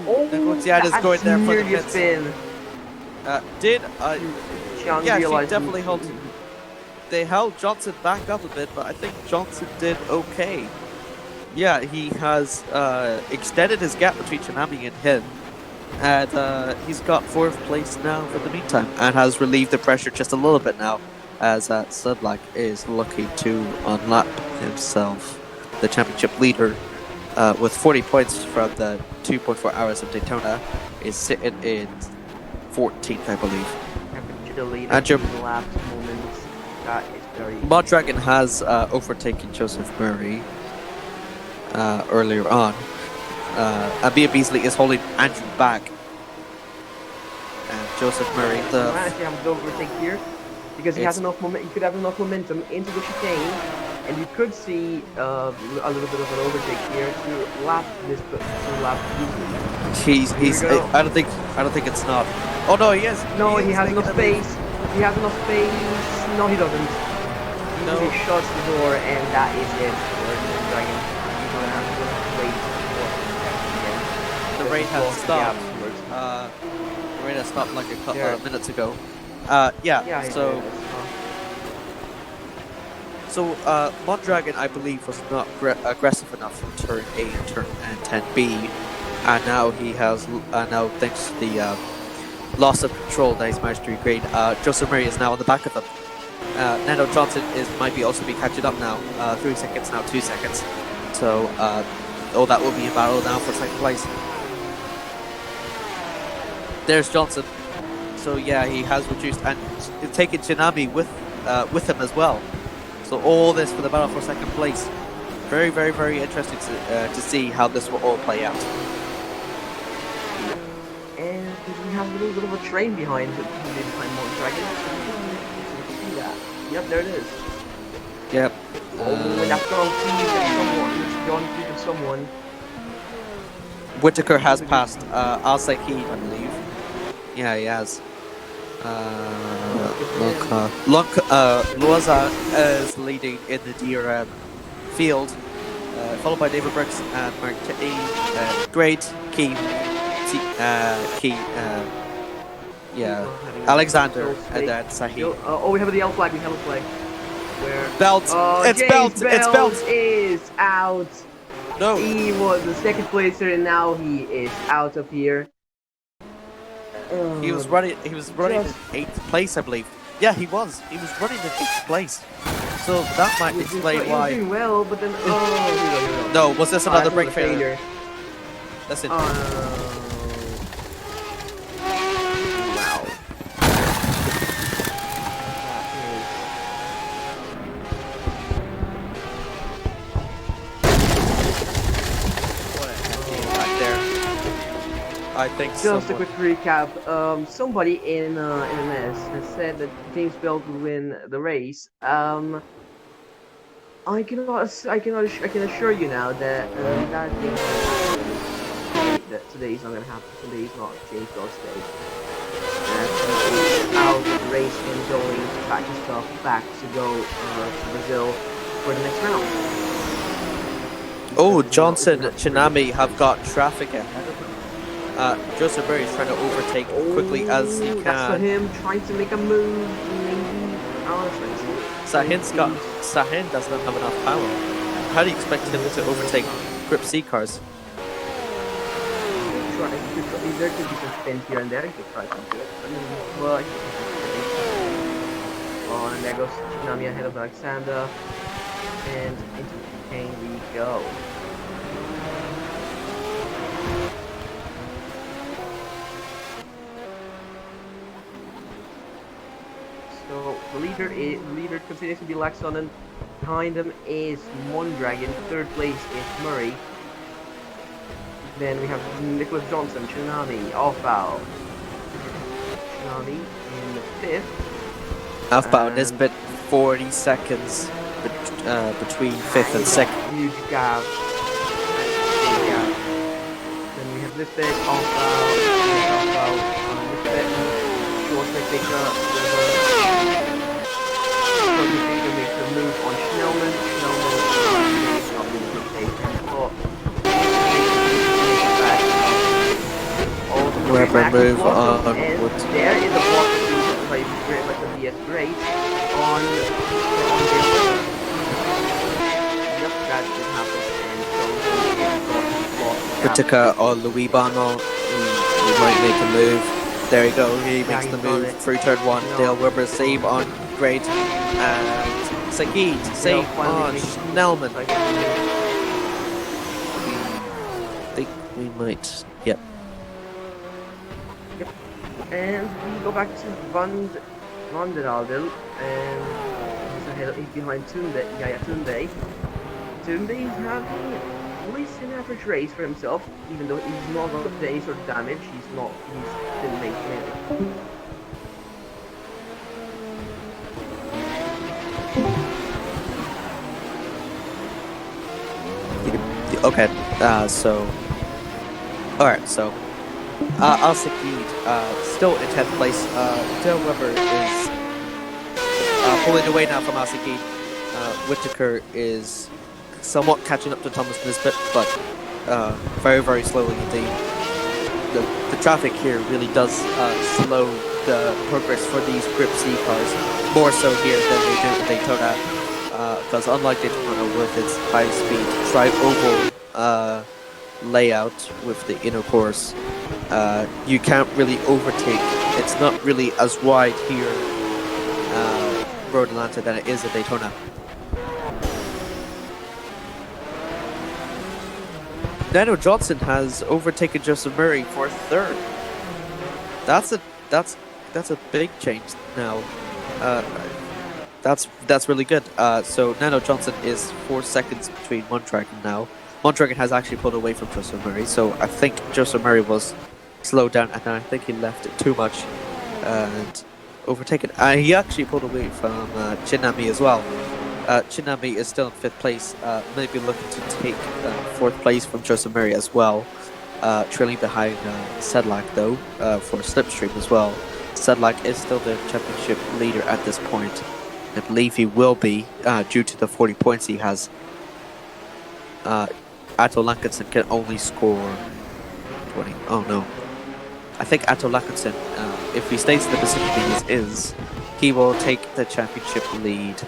Jan is going there for the pits. Yeah, she definitely held. They held Johnson back up a bit, but I think Johnson did okay. Yeah, he has extended his gap between Chinabe and him, and he's got 4th place now for the meantime, and has relieved the pressure just a little bit now, as Sudlak is looking to unlap himself, the championship leader, with 40 points from the 2.4 hours of Daytona, is sitting in 14th, I believe. And Mondragon has overtaken Joseph Murray earlier on. And Bia Beasley is holding Andrew back. And Joseph Murray, actually have an overtake here because he has enough momentum. He could have enough momentum into the chicane, and you could see a little bit of an overtake here to lap this. He's. I don't think it's not. Oh no, he is. No, he has enough space. He has enough space. No, he doesn't. No. He shuts the door, and that is it for the Dragon. He's gonna have to wait for the rain has stopped. The rain has stopped like a couple of minutes ago. So Mondragon, I believe, was not aggressive enough in turn A and turn 10B, and now he has now thanks to the loss of control that he's managed to regain. Joseph Murray is now on the back of them. Nando Johnson might be also be catching up now. 3 seconds now, 2 seconds. So that will be a battle now for 2nd place. There's Johnson. So yeah, he has reduced and taken Chinabe with him as well. So all this for the battle for 2nd place. Very, very, very interesting to see how this will all play out. And we have a little bit of a train behind Mondragon. See that? Yep, there it is. Yep. Oh, that's gone someone. It's gone through to someone. Whitaker has passed Al Saeed, I believe. Yeah, he has. Loaza is leading in the DRM field, followed by David Brooks and Mark Great, Key, Alexander, and then Sahid. Oh, we have the yellow flag. We have a flag. Where? Belt. It's James Belt. It's Belt. Is out. No. He was the second placer, and now he is out of here. He was running. He was running in 8th place, I believe. Yeah, he was. He was running in 8th place. So that might explain why. He was doing well, but then here we go. No, was this another brake failure? Listen. Wow. I think just a quick recap. Somebody in MMS has said that James Belt will win the race. I can assure you now that that thing that today is not gonna happen. Today is not James Belt's day. He's out of the race and going to pack his stuff back to go to Brazil for the next round. Oh, Johnson and Chinami have got traffic ahead of him. Joseph Murray is trying to overtake quickly as he can. That's for him trying to make a move. Sahin does not have enough power. How do you expect him to overtake Grip C cars? There could be some spin here and there. He could try to do it. Well, and there goes Chinami ahead of Alexander. And into the chicane we go. So the leader continues to be Laxonen. Behind him is Mondragon. 3rd place is Murray. Then we have Nicholas Johnson, Tsunami, Alpha. Tsunami in 5th. Alpha Nisbet 40 seconds between 5th and 2nd. Huge gap. Then we have Nisbet, Alpha, Nisbet, short picture. Makes the move on Schnellman. Schnellman is not really good taken, but Weber move on. There is a block by the BS Great on Yep, that did happen. And so Whitaker or Louis Barnall, he might make a move. There you go, he makes the move through turn 1. Dale Weber save on Great and Saeed save on Schnellman. I think we might, yep. And we go back to Van der Aldel, and he's behind Tunde. Tunde is having at least an average race for himself, even though he's not got any sort of damage. He's still making it. Okay, alright, so Al Saeed, still in 10th place. Dale Weber is pulling away now from Al Saeed. Whitaker is somewhat catching up to Thomas Nisbet, but very, very slowly indeed. The traffic here really does slow the progress for these Grip C cars, more so here than they do at Daytona, because unlike Daytona with its high-speed tri-oval layout with the inner course, you can't really overtake. It's not really as wide here, Road Atlanta, than it is at Daytona. Daniel Johnson has overtaken Joseph Murray for 3rd. That's a big change now. That's really good. So Nano Johnson is 4 seconds between Mondragon now. Mondragon has actually pulled away from Joseph Murray, so I think Joseph Murray was slowed down, and I think he left it too much and overtaken. He actually pulled away from Chinami as well. Chinami is still in 5th place, maybe looking to take 4th place from Joseph Murray as well, trailing behind Sedlak though for Slipstream as well. Sedlak is still the championship leader at this point. I believe he will be due to the 40 points he has. Atto Lankinson can only score 20. Oh no. I think Atto Lankinson, if he stays in the position he is, he will take the championship lead.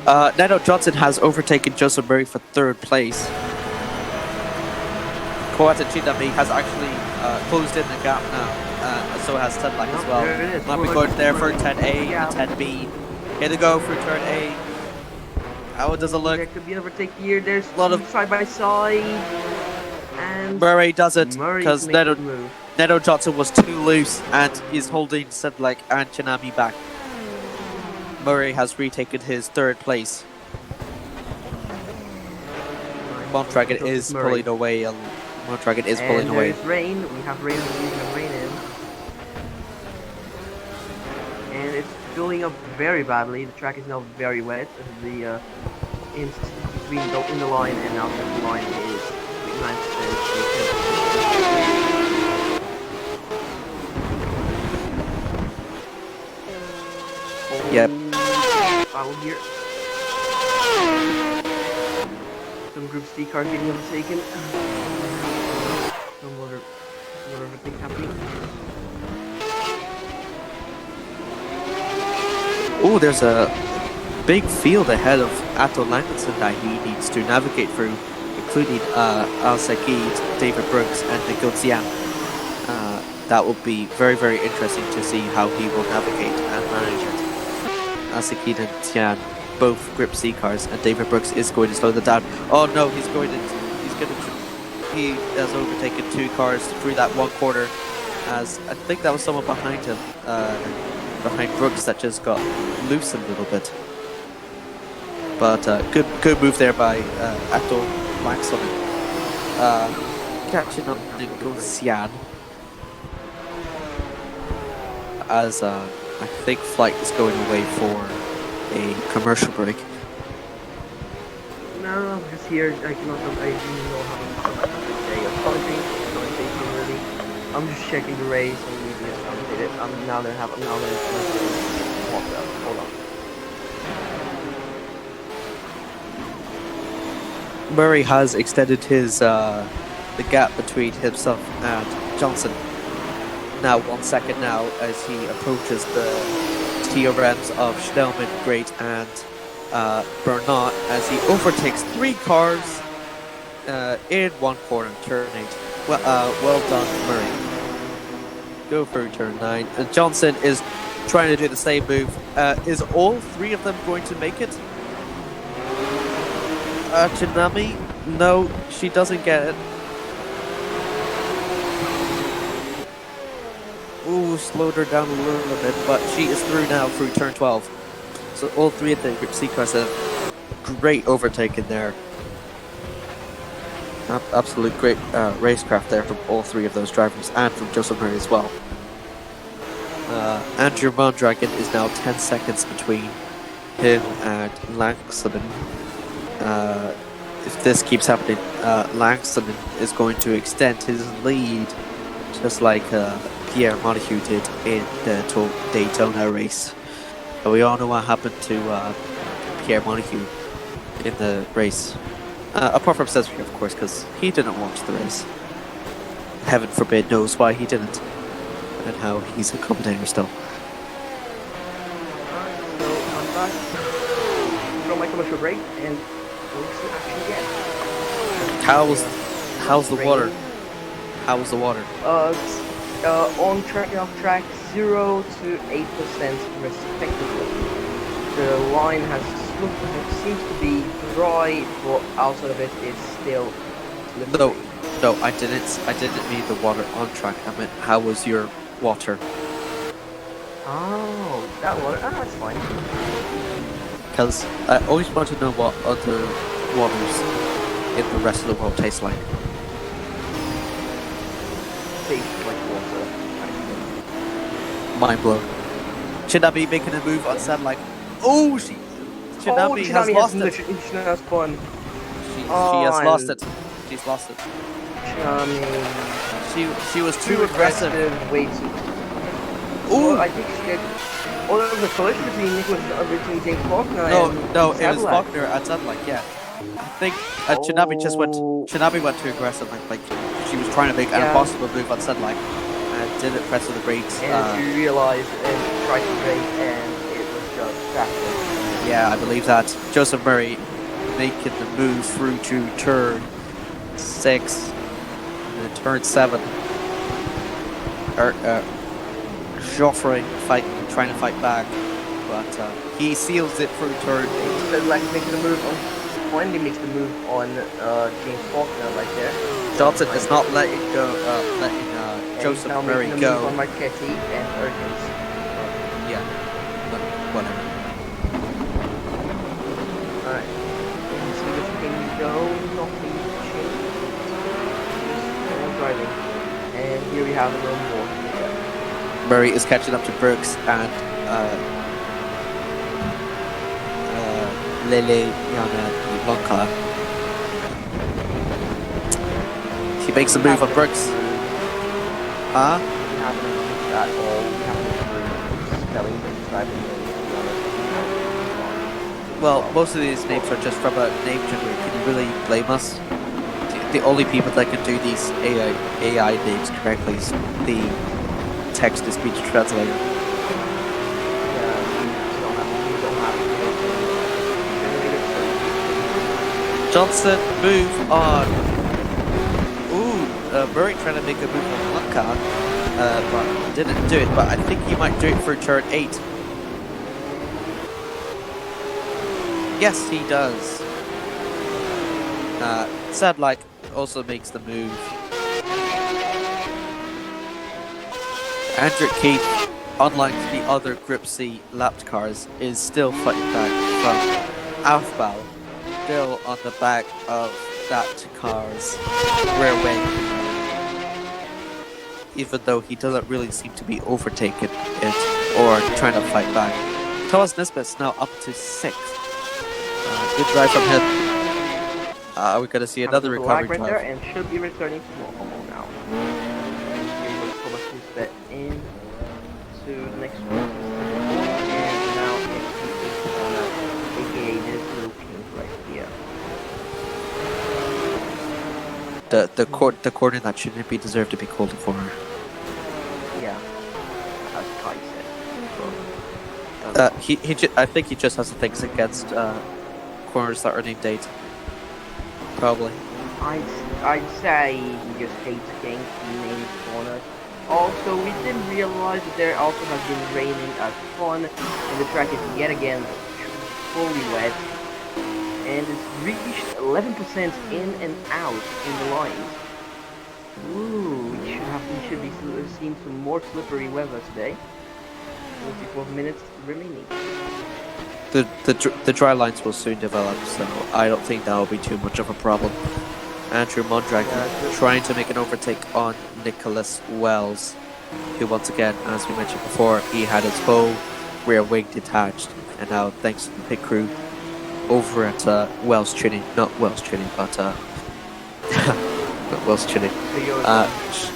Nano Johnson has overtaken Joseph Murray for 3rd place. Kawata Chinami has actually closed in the gap now. So has Sedlak as well. There it is. Might be going there for 10A and 10B. Here to go for turn A. How does it look? There could be an overtake here. There's A lot of side by side. And Murray does it Murray's because making Nano the move. Nano Johnson was too loose and he's holding Sedlak and Chinami back. Murray has retaken his 3rd place. Mondragon is pulling away. Mondragon is pulling away. There's rain. We have rain. We have rain in. And it's filling up very badly. The track is now very wet. The between in the line and outside the line is 9%. Yep. I will hear some Group C cars getting overtaken. Some other things happening. Oh, there's a big field ahead of Atto Lankinson that he needs to navigate through, including Al Sakid, David Brooks, and Nikhil Zian. That will be very, very interesting to see how he will navigate and manage it. Al Sakid and Zian, both Grip C cars, and David Brooks is going to slow them down. Oh no, he has overtaken 2 cars through that 1 corner, as I think that was someone behind him. Behind Brooks that just got loose a little bit. But good move there by Atto Lankinson. Catching up Nikhil Zian. As I think Flight is going away for a commercial break. No, I'm just here. I cannot. I didn't know how to say. Apologies, really. I'm just checking the race and leaving it updated. Now they have. Now they're walked up. Hold on. Murray has extended his the gap between himself and Johnson. Now 1 second now as he approaches the TRMs of Schnellman, Great, and Bernat as he overtakes 3 cars in 1 corner, turn 8. Well done, Murray. Go through turn 9. And Johnson is trying to do the same move. Is all 3 of them going to make it? Chinami? No, she doesn't get it. Ooh, slowed her down a little bit, but she is through now through turn 12. So all 3 of the Group C cars have great overtaking there. Absolute great racecraft there from all 3 of those drivers and from Joseph Murray as well. Andrew Mondragon is now 10 seconds between him and Langston. If this keeps happening, Langston is going to extend his lead just like Pierre Montague did in the Daytona race. But we all know what happened to Pierre Montague in the race. Apart from Cesare, of course, because he didn't watch the race. Heaven forbid knows why he didn't. And how he's a commentator still. So I'm back from my commercial break and what's the action again? How's the water? How was the water? On track and off track, 0 to 8% respectively. The line seems to be dry, but outside of it, it's still slippery. No, I didn't mean the water on track. I meant how was your water? Oh, that one. Ah, that's fine. Because I always want to know what other waters in the rest of the world taste like. Tastes like water. Mind blown. Shinabi making a move on Sad like, oh, Shinabi has lost it. She has spun. She has lost it. She's lost it. She was too aggressive. Way too. Ooh. Well, I think she had. Oh, there was a collision between James Faulkner No, and it was Faulkner at Sunlight, yeah. I think Shinabi went too aggressive, like she was trying to make an impossible move on Sunlight and didn't press on the brakes. And she realized and tried to brake and it was just faster. Yeah, I believe that. Joseph Murray making the move through to turn 6 and then turn 7. Joffrey trying to fight back, but he seals it through turn 8. So, like making the move on, finally makes the move on James Faulkner right there. Johnson is not letting go, letting Joseph Murray go. On Marchetti and Ergens. Yeah, but whatever. Alright. You see this thing go, nothing changed. Just driving. And here we have a little more. Murray is catching up to Brooks and Liliana Lonka. She makes a move on Brooks. Huh? We haven't looked at all. We haven't spelling and describing Well, most of these names are just from a name generator. Can you really blame us? The only people that can do these AI names correctly is the text-to-speech translator. Yeah, we don't have Johnson, move on. Ooh, Murray trying to make a move on one car, but didn't do it. But I think he might do it for turn 8. Yes, he does. Sadlike also makes the move. Andrew Keith, unlike the other Group C lapped cars, is still fighting back from Aufbau, still on the back of that car's rear wing, even though he doesn't really seem to be overtaking it or trying to fight back. Thomas Nisbet's now up to 6th. Good drive from him. We're going to see another recovery right drive. there and should be returning to normal now. That in to the next one, and now it's aka this little pink right here. The corner that shouldn't be deserved to be called a corner. Yeah, as Kai said. I think he just has the things against corners that are named 8. Probably. I'd say he just hates games named corners. Also, we didn't realize that there also has been raining a ton, and the track is yet again fully wet, and it's reached 11% in and out in the lines. Ooh, we should be seeing some more slippery weather today. 44 minutes remaining. The dry lines will soon develop, so I don't think that will be too much of a problem. Andrew Mondragon trying to make an overtake on Nicholas Wells, who once again, as we mentioned before, he had his whole rear wing detached, and now thanks to the pit crew over at Wells Tuning, not Wells Tuning, but not Wells Tuning,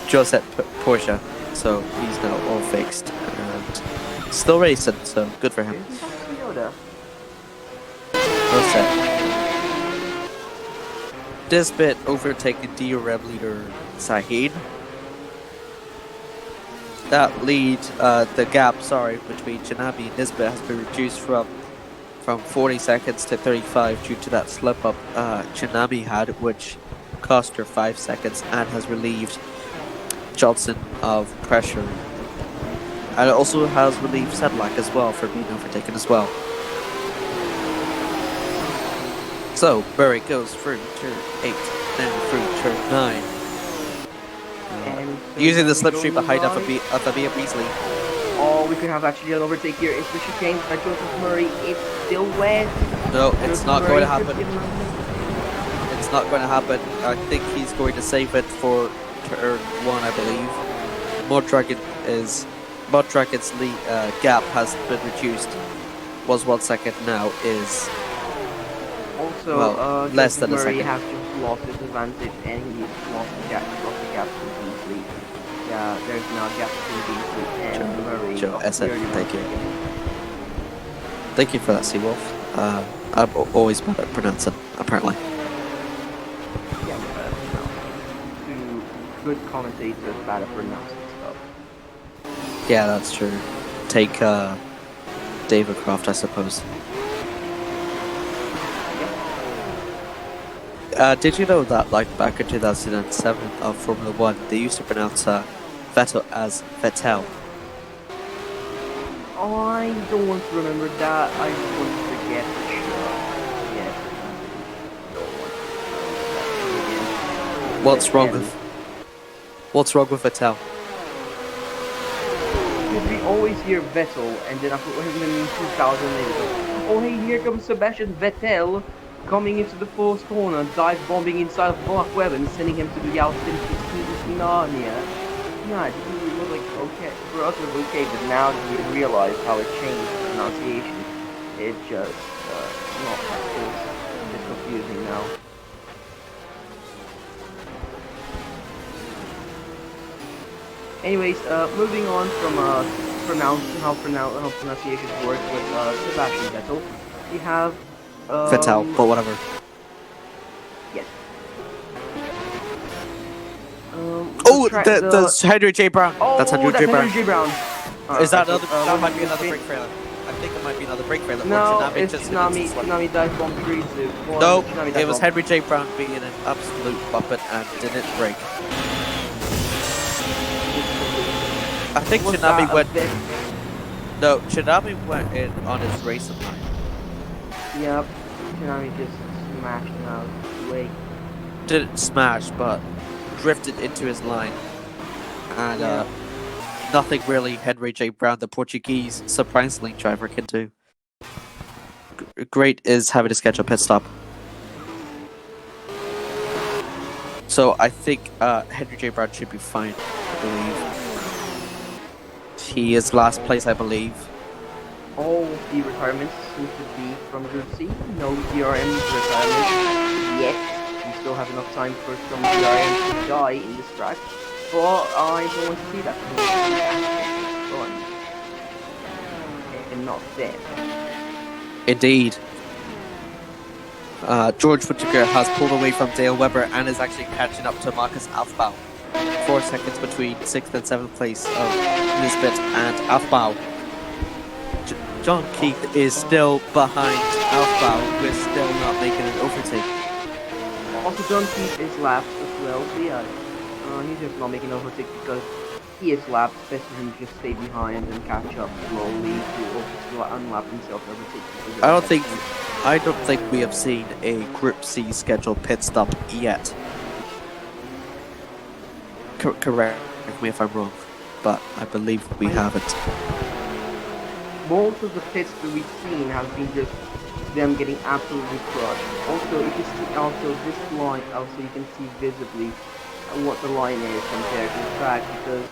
Josette Porsche, so he's now all fixed and still racing, so good for him. Josette. This bit overtaking DRM leader Sahid. That lead, the gap, between Janabi and Nisbet has been reduced from 40 seconds to 35 due to that slip up Janabi had, which cost her 5 seconds and has relieved Johnson of pressure. And it also has relieved Sedlak as well for being overtaken as well. So, Murray goes through turn 8, then through turn 9. And Using the slipstream behind Afabia Beasley. Oh, we we could have actually an overtake here. It's the chicane by Joseph Murray. It's still wet. No, it's Joseph not Murray going to could happen. give him a- It's not going to happen. I think he's going to save it for turn 1, I believe. Mondragon's lead gap has been reduced. Was 1 second, now is Also, less Joseph than a Murray second. has just lost his advantage and he's lost the gap completely. Yeah, there's now a gap between Beasley and Murray. Joe, of SN, 31 thank you. seconds. Thank you for that, Seawolf. I'm always bad at pronouncing, apparently. Yeah, two good commentators bad at pronouncing stuff. Yeah, that's true. Take David Croft, I suppose. Did you know that, like, back in 2007 of Formula 1, they used to pronounce Vettel as Vettel? I don't want to remember that. I just want to forget for sure. Yes. Don't want to What's wrong with Vettel? Because we always hear Vettel, and then after him in 2000 oh hey, here comes Sebastian Vettel coming into the fourth corner, dive bombing inside of Mark Webber and sending him to the outside to Narnia. Nah, it was like okay for us it was okay, but now that we realize how it changed the pronunciation, it just not it's confusing now. Anyways, moving on from how pronunciations work with Sebastian Vettel, we have Vettel, but whatever. yes. That's Henry J. Brown. Oh, that's Henry J. Brown. J. Brown. Is that another? That might be another brake failure. I think it might be another brake failure. No, Tsunami it's just Tsunami dive bomb 3 to 1. No, Tsunami it dive was bomb. Henry J. Brown being an absolute puppet and didn't brake. I think Was Tsunami that a went. bit- No, Tsunami went in on his racing line. Yep, Tsunami just smashed him out of the way. Didn't smash, but drifted into his line. And Yeah. nothing really Henry J. Brown, the Portuguese surprisingly driver, can do. Great is having to schedule a pit stop. So I think Henry J. Brown should be fine, I believe. He is last place, I believe. All the retirements seem to be from Group C. No DRM retirement yet. We still have enough time for some DRM to die in this track. But I don't want to see that. Fun. And not dead. Indeed. George Whittaker has pulled away from Dale Webber and is actually catching up to Marcus Alfbau. 4 seconds between 6th and 7th place of Nisbet and Alfbau. John Keith is still behind Alfbau, we're still not making an overtake. Also, John Keith is lapped as well. So yeah, he's just not making an overtake because he is lapped. Best for him to just stay behind and catch up slowly to unlap himself and overtake. I don't think we have seen a Group C scheduled pit stop yet. Correct me if I'm wrong, but I believe we haven't. Most of the pits that we've seen have been just them getting absolutely crushed. Also, if you see this line, you can see visibly what the line is compared to the track, because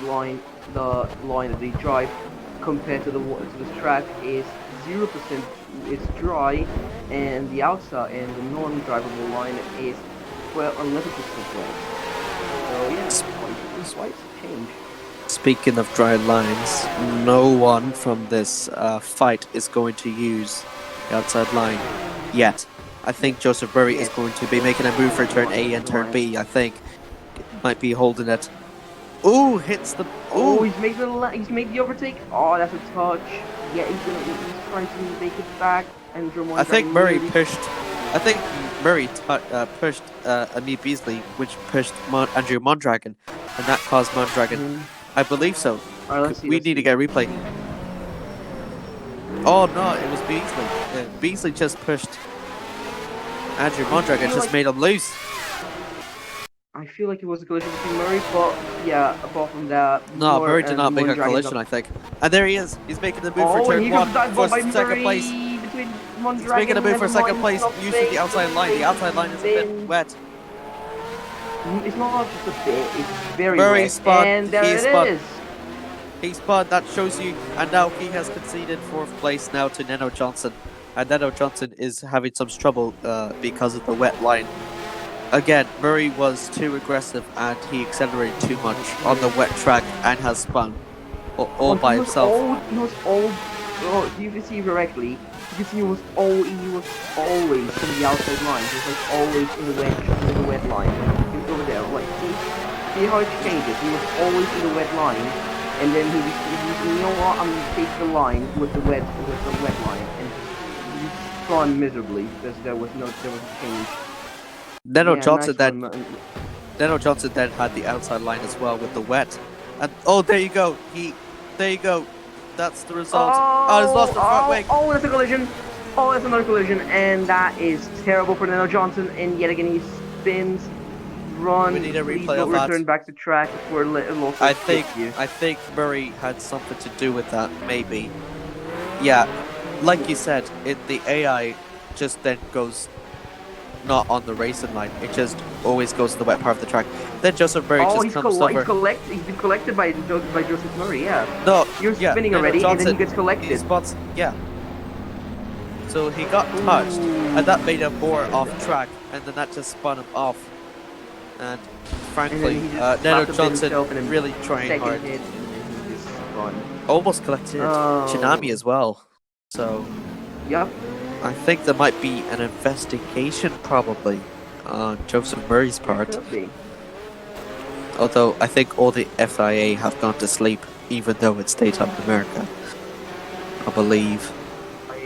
the line that they drive compared to the track is 0%. It's dry, and the outside and the non-drivable line is 11% wet. So yeah, it's quite a change. Speaking of dry lines, no one from this fight is going to use the outside line yet. I think Joseph Murray is going to be making a move for turn A and turn B. I think might be holding it. Ooh, hits the. Oh, he's made the overtake. Oh, that's a touch. Yeah, he's trying to make it back. And I think Murray pushed. I think Murray pushed Ami Beasley, which pushed Andrew Mondragon, and that caused Mondragon. I believe so. Right, we need to get a replay. Oh no, it was Beasley. Beasley just pushed Andrew Mondragon, just made him lose. I I feel like it was a collision between Murray, but yeah, apart from that, No, Murray did not make a Mondragon's collision, up. I think. And there he is. He's making the move Oh, for and turn he 1 comes dive for bomb by second Murray place. between He's making a Mondragon. move for Never second mind, place, not using the safe, outside line. The outside line is a bit spin. wet. It's not just a bit, it's very Murray wet. spun. And there He it spun. is. He spun. That shows you. And now he has conceded 4th place now to Neno Johnson. And Neno Johnson is having some trouble because of the wet line. Again, Murray was too aggressive and he accelerated too much on the wet track and has spun all by himself. Oh, if you see correctly, you can see he was always in the outside line. He was like always in the wet line. He was over there, like see how it changes. He was always in the wet line, and then he you know what? I'm gonna take the line with the wet line, and he spun miserably because there was a change. Neno Yeah, Johnson nice Neno Johnson then had the outside line as well with the wet. And oh, there you go. There you go. That's the result. Oh, he's lost the front wing. Oh, that's a collision. Oh, that's another collision, and that is terrible for Neno Johnson. And yet again, he spins, runs. We need a Please replay don't of that. return back to track before lost. I think Murray had something to do with that, maybe. Yeah, like you said, the AI just then goes not on the racing line. It just always goes to the wet part of the track. Then Joseph Murray just comes over. He's been collected by Joseph Murray. Yeah. No, You're spinning already, and then he gets collected. He spots, yeah. So he got touched, and that made him more off track, and then that just spun him off. And frankly, Neno Johnson really trying hard. Hit, and he just spun. Almost collected Tsunami as well. So. Yep. I think there might be an investigation probably on Joseph Murray's part. Although I think all the FIA have gone to sleep, even though it's daytime in America. I believe.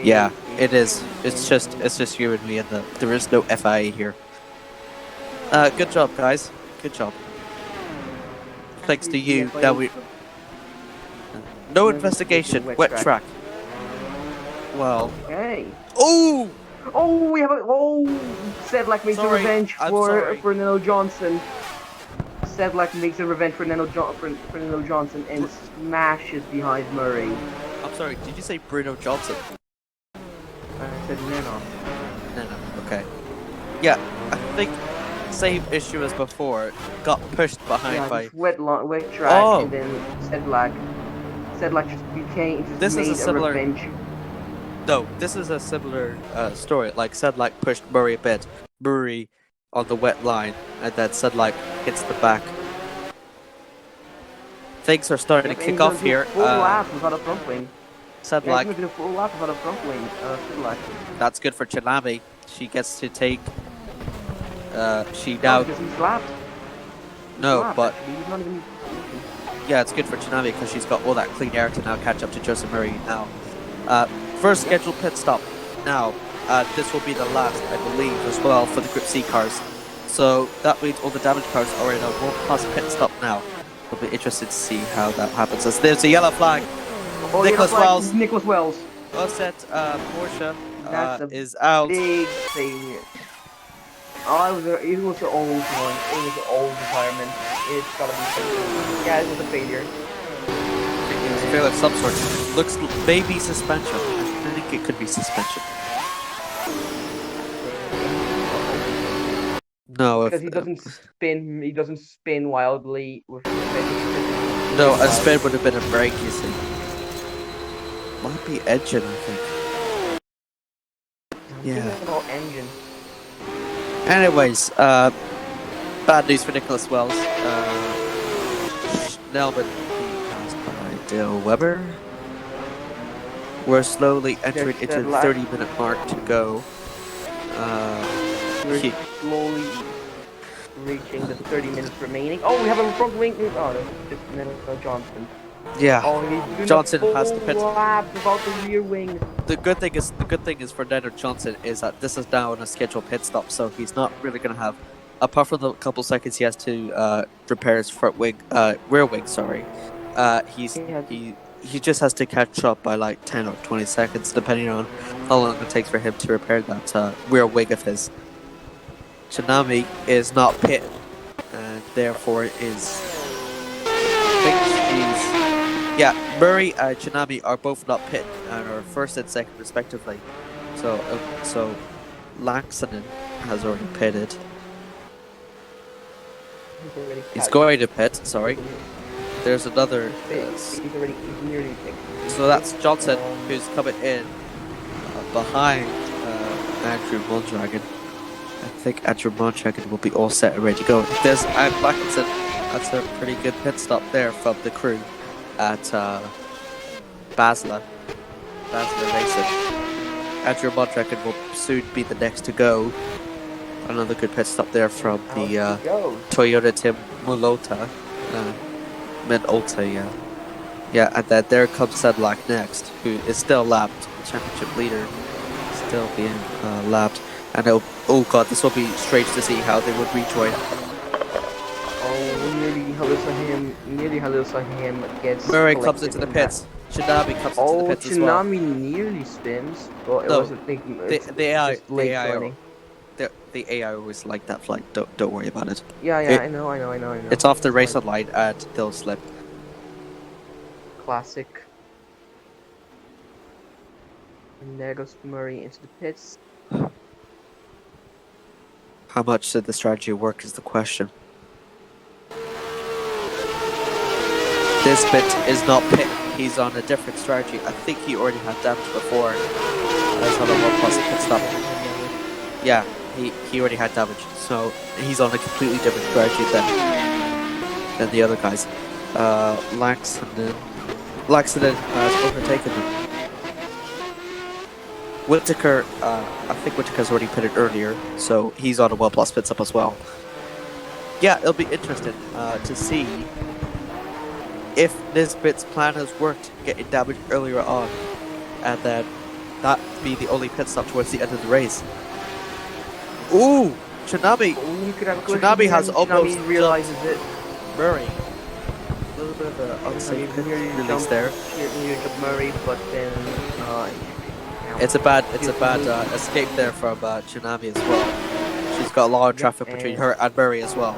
Yeah, it is. It's just you and me, and there is no FIA here. Good job, guys. Good job. Thanks to you. That we. No investigation. Wet track. Well. Okay. Oh! Oh, we have a Sedlak makes a revenge for Neno Johnson. Sedlak makes a revenge for Neno Johnson and smashes behind Murray. I'm sorry, did you say Bruno Johnson? I said Neno. Neno, okay. Yeah, I think same issue as before. Got pushed behind by wet track, and then Sedlak just became revenge. No, this is a similar story. Like Sedlak pushed Murray a bit. Murray on the wet line, and then Sedlak hits the back. Things are starting to kick off here. Full lap without a front wing. Sedlak. He's gonna do a full lap without a front wing. Sedlak. That's good for Tsunami. She gets to take. She now. Because he's lapped. No, but. He's not even... Yeah, it's good for Tsunami because she's got all that clean air to now catch up to Joseph Murray now. First scheduled pit stop. Now, this will be the last, I believe, as well for the Group C cars. So that means all the damaged cars are in a one-plus pit stop now. We'll be interested to see how that happens. As there's a yellow flag. Nicholas Wells. Nicholas Wells. Well said. Porsche is out. Big failure. Oh, it was an old one. It was an old retirement. It's gotta be failure. Yeah, it was a failure. Fail of some sort. Looks maybe suspension. I think it could be suspension. No, because he doesn't spin wildly with suspension. No, a spin would have been a break, you see. Might be engine, I think. Yeah. About engine. Anyways, bad news for Nicholas Wells. Nelman Dale Weber. We're slowly entering into the 30-minute mark to go. We're slowly reaching the 30 minutes remaining. Oh, we have a front wing. Oh, it's Johnson. Yeah. Oh, Johnson has to pit. Lap about the rear wing. The good thing is for Neno Johnson is that this is now on a scheduled pit stop, so he's not really going to have, apart from the couple seconds he has to repair his front wing, rear wing. Sorry. He just has to catch up by like 10 or 20 seconds, depending on how long it takes for him to repair that rear wing of his. Tsunami is not pitting, and therefore is. Yeah, Murray and Tsunami are both not pit and are first and second respectively. So Laxonen has already pitted. He's going to pit. Sorry. There's another. He's nearly picked. So that's Johnson who's coming in behind Andrew Mondragon. I think Andrew Mondragon will be all set and ready to go. There's Blackinson. That's a pretty good pit stop there from the crew at Basler Racing. Andrew Mondragon will soon be the next to go. Another good pit stop there from the Toyota Tim Mulota. Minolta, yeah, and then there comes Sedlak next, who is still lapped, championship leader, still being lapped. And oh god, this will be strange to see how they would rejoin. Oh, nearly Halusa gets. Murray comes into the pits. Tsunami comes into the pits as well. Tsunami nearly spins, but it No, wasn't thinking. The AI always like that flight. Don't worry about it. Yeah, I know. It's off the race line and they'll slip. Classic. And there goes Murray into the pits. How much did the strategy work is the question. This bit is not pit. He's on a different strategy. I think he already had damage before. That's on a 1+ pit stop. Yeah, he already had damage. So he's on a completely different strategy than the other guys. Laxonen has overtaken him. Whittaker, I think Whittaker's already pitted earlier, so he's on a 1+ pit stop as well. Yeah, it'll be interesting to see if Nisbet's plan has worked, getting damage earlier on, and then that be the only pit stop towards the end of the race. Ooh, Tsunami has almost realizes it. Murray. A little bit of an unsafe release there. Near Murray, but then it's a bad escape there from Tsunami as well. She's got a lot of traffic between her and Murray as well.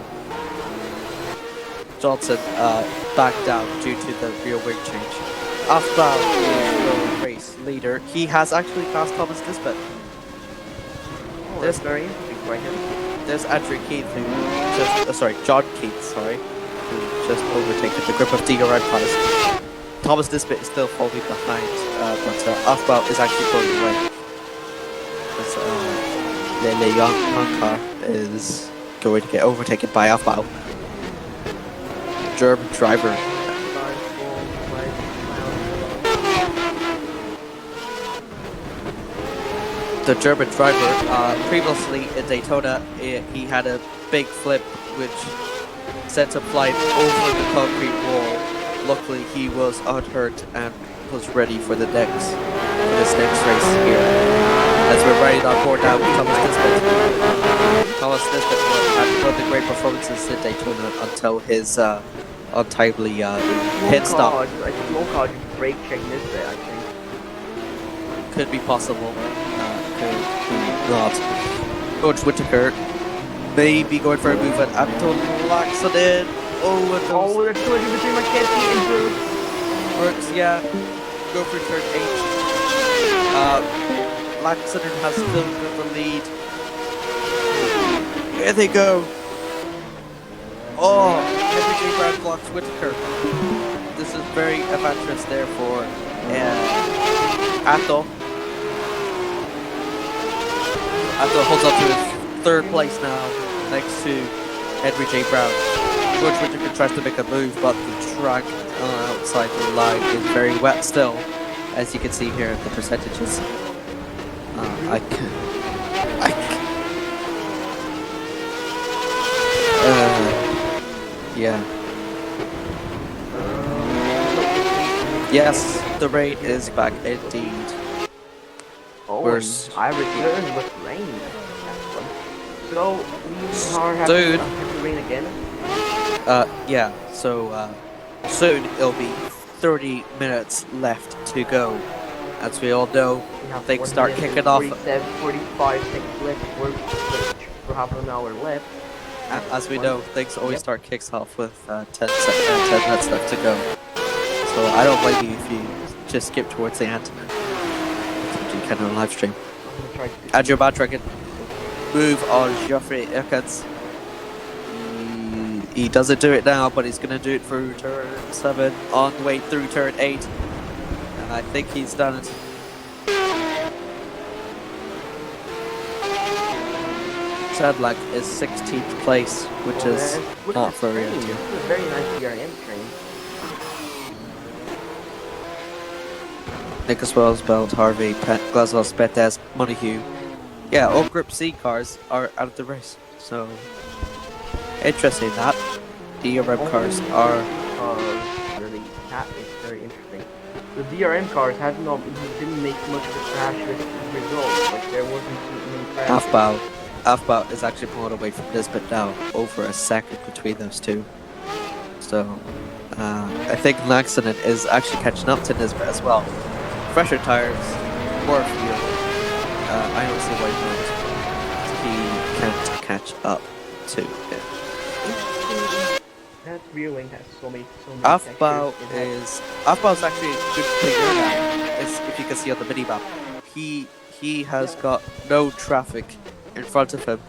Johnson backed down due to the rear wing change. Afbal is the race leader. He has actually passed Thomas Nisbet. That's very interesting for him. There's Andrew Keith who just, John Keith, who just overtaken the grip of DRN cars. Thomas Nisbet is still falling behind, but Afbal is actually going away. Lele Yanka is going to get overtaken by Afbal. German driver. The German driver, previously in Daytona, he had a big flip which sent him flying over the concrete wall. Luckily, he was unhurt and was ready for this next race here. As we're riding on board now with Thomas Nisbet. Thomas Nisbet had one of the great performances in Daytona until his untimely pit stop. Small brake check Nisbet, I think. Could be possible. Could be not. George Whittaker may be going for a move at Anton Laxonen. Oh, they're collision between McKenzie and Bruce. Works, yeah. Go for turn 8. Laxonen has still got the lead. Here they go. Oh, Henry J. Brown blocks Whittaker. This is very advantageous there for Atto. Atto holds up to his third place now, next to Henry J. Brown. George Whittaker tries to make a move, but the track outside the line is very wet still, as you can see here at the percentages. Yeah. Yes, the rain is back indeed. Oh, Worse. I returned with rain. So we are Dude. having rain again. Yeah. So soon it'll be 30 minutes left to go. As we all know, things start kicking off. 45 seconds left for half an hour left. As we know, things always start kicks off with 10 minutes left to go. So I don't blame you if you just skip towards the end. You can on live stream. Andrew Batrakin move on Geoffrey Ekans. He doesn't do it now, but he's going to do it through turn 7, on the way through turn 8. And I think he's done it. Sadlak is 16th place, which is not very ideal. It's a very nice DRM train. Nicholas Wells, Belt, Harvey, Glasgow, Spetes, Montague. Yeah, all Group C cars are out of the race. So, interesting that. DRM cars are... really, that is very interesting. The DRM cars didn't make much of a crash result. Like, there wasn't many crashes. Afbal is actually pulled away from Nisbet now, over a second between those two. So, I think Laxton is actually catching up to Nisbet as well. Fresher tires, more fuel. I don't see why not. He can't catch up to him. That reeling has so many Afbal is actually a good player now. If you can see on the mini map, he has got no traffic in front of him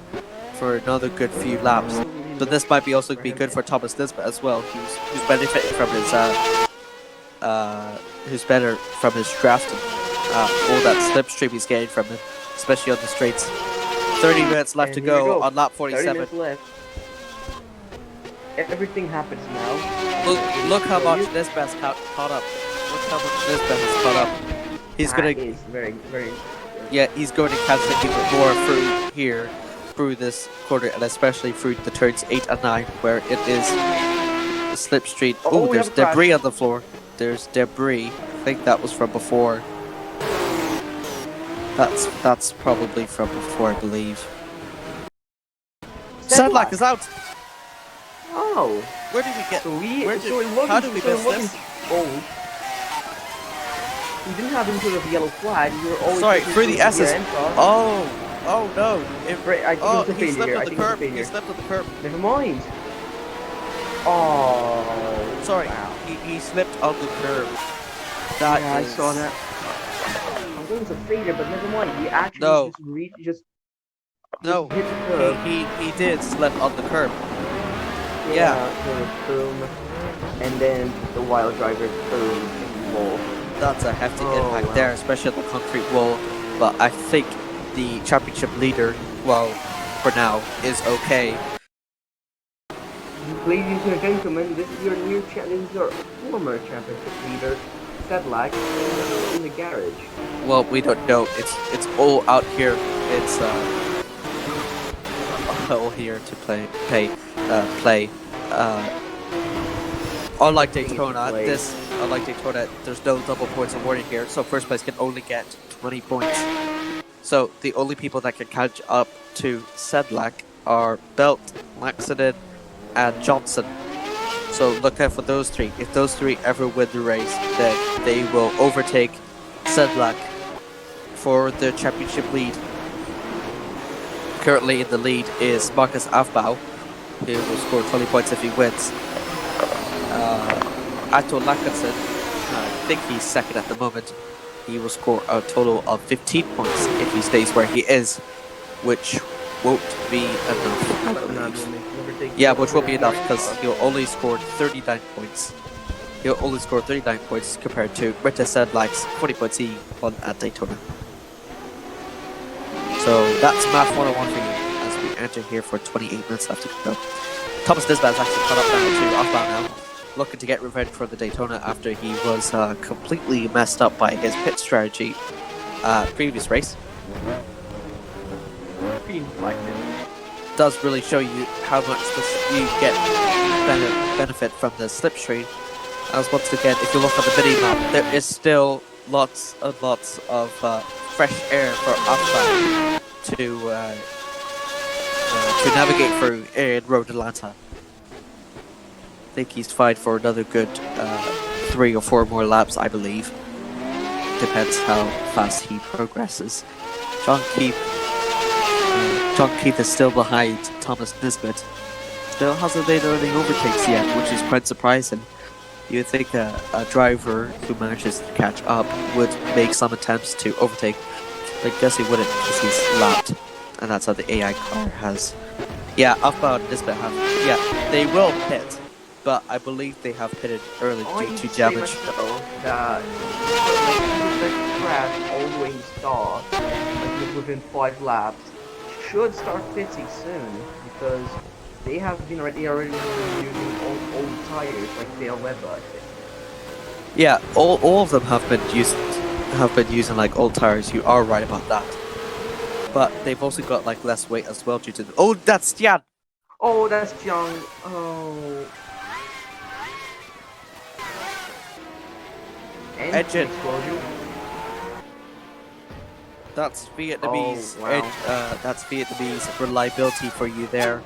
for another good few laps. But this might also be good for Thomas Nisbet as well, who's benefiting from his drafting, all that slipstream he's getting from him, especially on the straights. 30 minutes left to go on lap 47. 30 minutes left. Everything happens now. Look how much Nisbet's caught up. Look how much Nisbet has caught up. He's that gonna. Is very, very. Yeah, he's going to catch it even more through here, through this quarter, and especially through the turns 8 and 9, where it is the slipstream. Oh, there's debris on the floor. There's debris. I think that was from before. That's probably from before, I believe. Sadlak is out. Oh. Where did we get? How did we miss this? Oh. We didn't have any sort of yellow flag. We were always. Sorry, through the S's. Oh no! He slipped on the curb. He slipped on the curb. Never mind. Oh. Sorry, wow. he slipped on the curb. I saw that. I think it's a failure, but never mind. He actually just hit the curb. He did slip on the curb. Yeah. Boom. And then the wild driver boom in the wall. That's a hefty impact there, especially on the concrete wall. But I think the championship leader, well, for now, is okay. Ladies and gentlemen, this is your former championship leader, Sedlak, in the garage. Well, we don't know. It's all out here. It's all here to play. Unlike Daytona, there's no double points awarded here, so first place can only get 20 points. So the only people that can catch up to Sedlak are Belt, Laxton, and Johnson. So look out for those three. If those three ever win the race, then they will overtake Sedlak for the championship lead. Currently in the lead is Marcus Afbau, who will score 20 points if he wins. Ato Lakanson, I think he's second at the moment. He will score a total of 15 points if he stays where he is, which won't be enough. Yeah, which won't be enough because he'll only score 39 points. He'll only score 39 points compared to Rita Sedlak's 40 points he won at Daytona. So that's Math 101 for you as we enter here for 28 minutes left to go. Thomas Nisbet has actually caught up now to Afbal now, looking to get revenge for the Daytona after he was completely messed up by his pit strategy previous race. Does really show you how much you get benefit from the slipstream. As once again, if you look on the mini map, there is still lots and lots of fresh air for Afbal to navigate through in Road Atlanta. I think he's fine for another good 3 or 4 more laps, I believe. Depends how fast he progresses. John Keith is still behind Thomas Nisbet still hasn't made any overtakes yet, which is quite surprising. You would think a driver who manages to catch up would make some attempts to overtake, but I guess he wouldn't because he's lapped, and that's how the AI car has. Yeah, Aufbau and Nisbet have. Yeah, they will pit, but I believe they have pitted early due to damage. That the crash all the way in start, like within 5 laps, should start pitting soon because they have been already using old tires like Dale Weber, I think. Yeah, all of them have been using like old tires. You are right about that. But they've also got like less weight as well due to. Oh, that's Jan. Oh, that's John. Oh. Engine. Explosion. That's Vietnamese. Oh, wow. That's Vietnamese reliability for you there.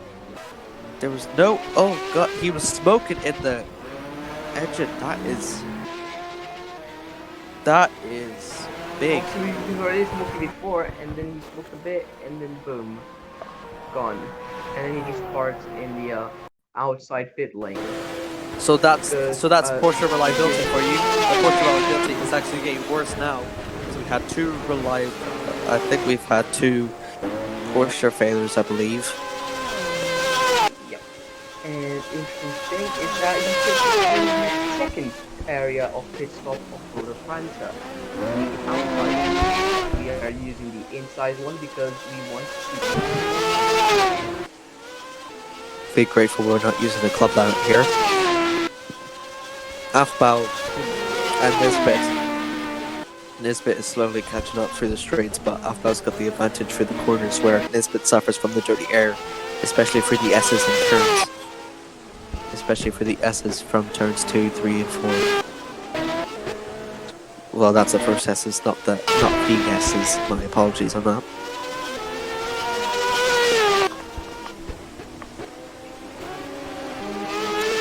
There was no. Oh god, he was smoking in the engine. That is big. So he's already smoking before, and then he smoked a bit, and then boom, gone. And then he just parks in the outside pit lane. So that's Porsche reliability for you. The Porsche reliability is actually getting worse now. So we had two I think we've had 2 Porsche failures, I believe. Yep. And interesting thing is that he took the second area of pit stop of Rotor Fanta. The outside. We are using the inside one because we want to Be grateful we're not using the club out here. Aufbau and Nisbet is slowly catching up through the straights, but Aufbau's got the advantage through the corners where Nisbet suffers from the dirty air, especially for the S's and turns. Especially for the S's from turns 2, 3, and 4. Well, that's the first S's, not the S's. My apologies on that.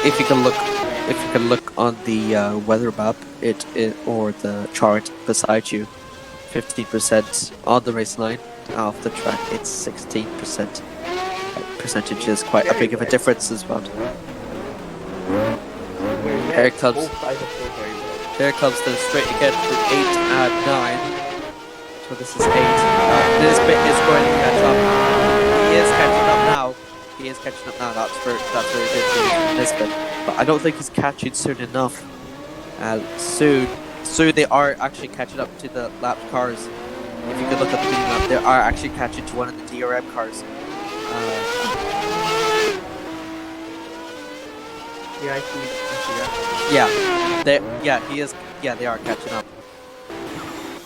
If you can look on the weather map, or the chart beside you, 15% on the race line. Off the track, it's 16%. Percentage is quite a big of a difference as well. Here comes the straight again for 8 and 9. So this is 8. This bit is going to catch up. He is catching up now. That's very good for this bit. But I don't think he's catching soon enough. Soon they are actually catching up to the lap cars. If you could look at the video map, they are actually catching to one of the DRM cars. Yeah, I see that. They are catching up.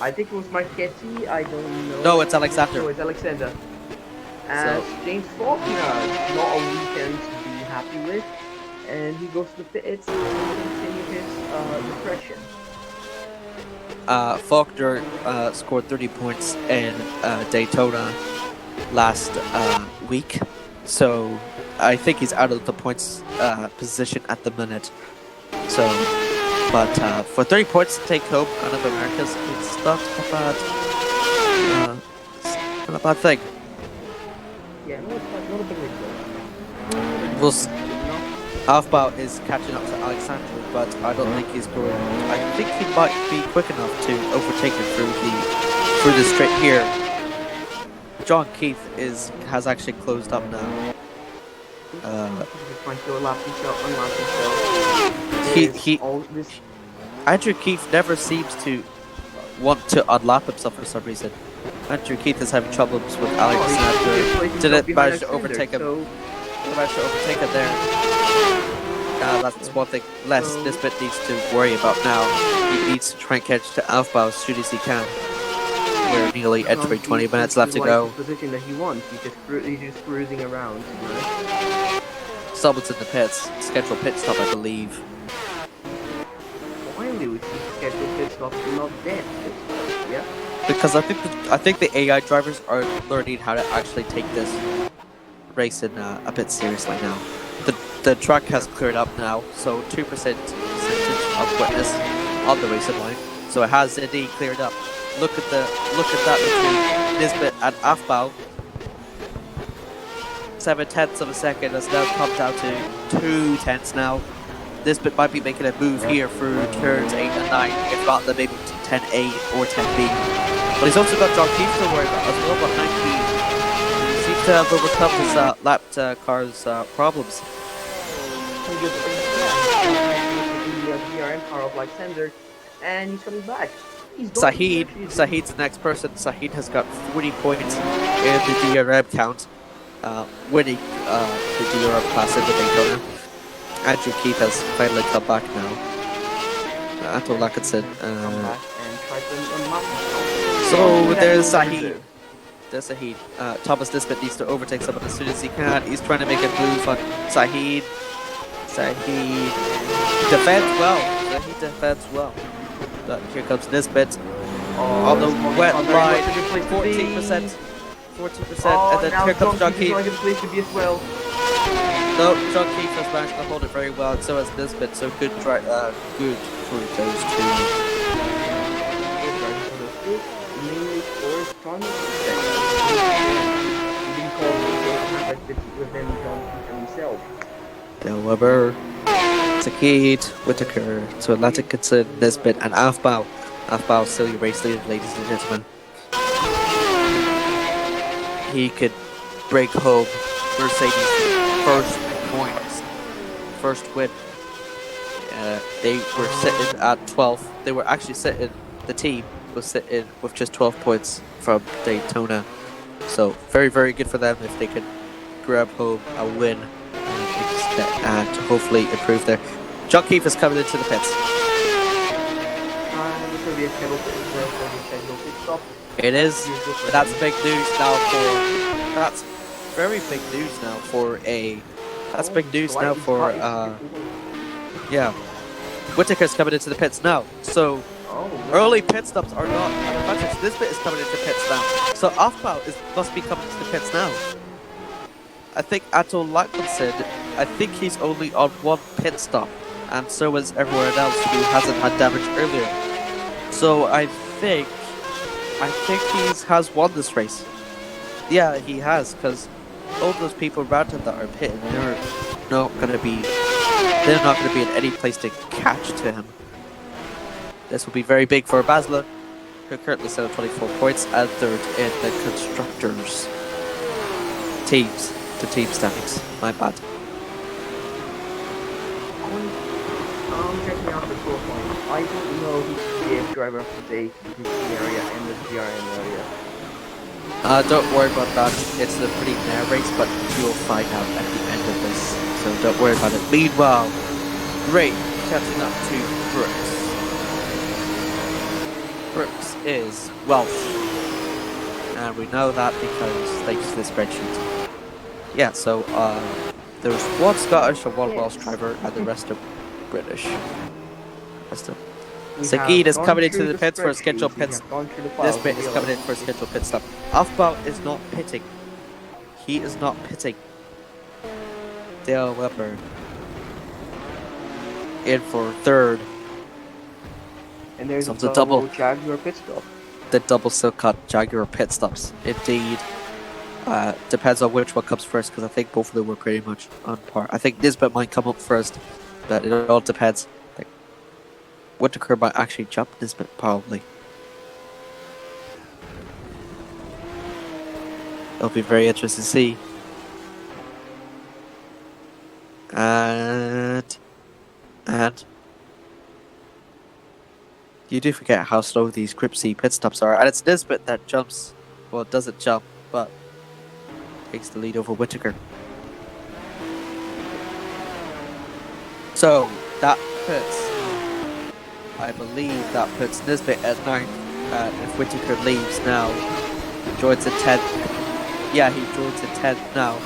I think it was Marchetti, I don't know. No, it's Alexander. No, it's Alexander. And James Faulkner, not a weekend to be happy with. And he goes to the pits to continue his depression. Faulkner scored 30 points in Daytona last week, so I think he's out of the points position at the minute. So, but for 30 points to take home out of Americas, it's not a bad thing. Yeah, not a big deal. Aufbau is catching up to Alexander, but I don't think he's going. I think he might be quick enough to overtake him through the straight here. John Keith has actually closed up now. Andrew Keith never seems to want to unlap himself for some reason. Andrew Keith is having troubles with Alexander. Didn't manage to overtake him. Didn't manage to overtake him there. That's one thing less Nisbet needs to worry about now. He needs to try and catch to Aufbau as soon as he can. We're nearly entering 20 minutes left to go. The position that he wants. He's just cruising around. Someone's in the pits. Scheduled pit stop, I believe. Finally, we see scheduled pit stop, not dead pit stop. Yeah. Because I think the AI drivers are learning how to actually take this racing a bit seriously now. The track has cleared up now, so 2% percentage of witness on the racing line. So it has indeed cleared up. Look at that between Nisbet and Aufbau. 7 tenths of a second has now come down to 2 tenths now. This bit might be making a move here through turns 8 and 9, if not then maybe 10A or 10B. But he's also got John Keith to worry about as well behind Keith. He seems to have overcome his lapped car's problems. The DRM car of Lysander, and he's coming back. Sahid's the next person. Sahid has got 40 points in the DRM count, winning the DRM class in the Daytona. Andrew Keith has finally come back now. Anton Lackinson. So there's Sahid. There's Sahid. Thomas Nisbet needs to overtake someone as soon as he can. He's trying to make a move on Sahid. Sahid defends well. Sahid defends well. But here comes Nisbet on the wet line. 14%. 14%. And then here comes John Keith. No, John Keith has managed to hold it very well, and so has Nisbet. So good for those two. Dale Weber, Sakid, Whitaker, so Atlantic Kitson, Nisbet, and Afbao. Afbao still your race leader, ladies and gentlemen. He could break home Mercedes' first points, first win. They were sitting at 12th. They were actually sitting, the team was sitting with just 12 points from Daytona. So very, very good for them if they could grab home a win and hopefully improve there. John Keith is coming into the pits. It is. That's big news now for. That's very big news now for a. That's big news now for. Yeah. Whitaker's coming into the pits now. So early pit stops are not an advantage. This bit is coming into pits now. So Afbao must be coming to the pits now. I think Atto Lachmanson, I think he's only on one pit stop, and so is everyone else who hasn't had damage earlier. So I think he has won this race. Yeah, he has, because all those people around him that are pitting, they're not going to be in any place to catch to him. This will be very big for Basler, who currently set at 24 points and third in the constructors teams. The team standings. My bad. Checking out the score point. I don't know who's the AF driver of the day in the area and the DRM area. Don't worry about that. It's a pretty narrow race, but you'll find out at the end of this. So don't worry about it. Meanwhile, Ray catching up to Brooks. Brooks is Welsh. And we know that because thanks to the spreadsheet. Yeah, so there's one Scottish and one Welsh driver, and the rest are British. Sagid is coming into the pits for a scheduled pit stop. This bit is coming in for a scheduled pit stop. Afbao is not pitting. He is not pitting. Dale Weber in for third. And there's the double Jaguar pit stop. The double silk cut Jaguar pit stops. Indeed. Depends on which one comes first, because I think both of them were pretty much on par. I think Nisbet might come up first, but it all depends. Like, Whitaker might actually jump Nisbet, probably. It'll be very interesting to see. And you do forget how slow these Grip C pit stops are, and it's Nisbet that jumps. Well, it doesn't jump, but takes the lead over Whitaker. So that puts, I believe that puts Nisbet at 9th. If Whitaker leaves now, he joins at 10th. Yeah, he joins at 10th now.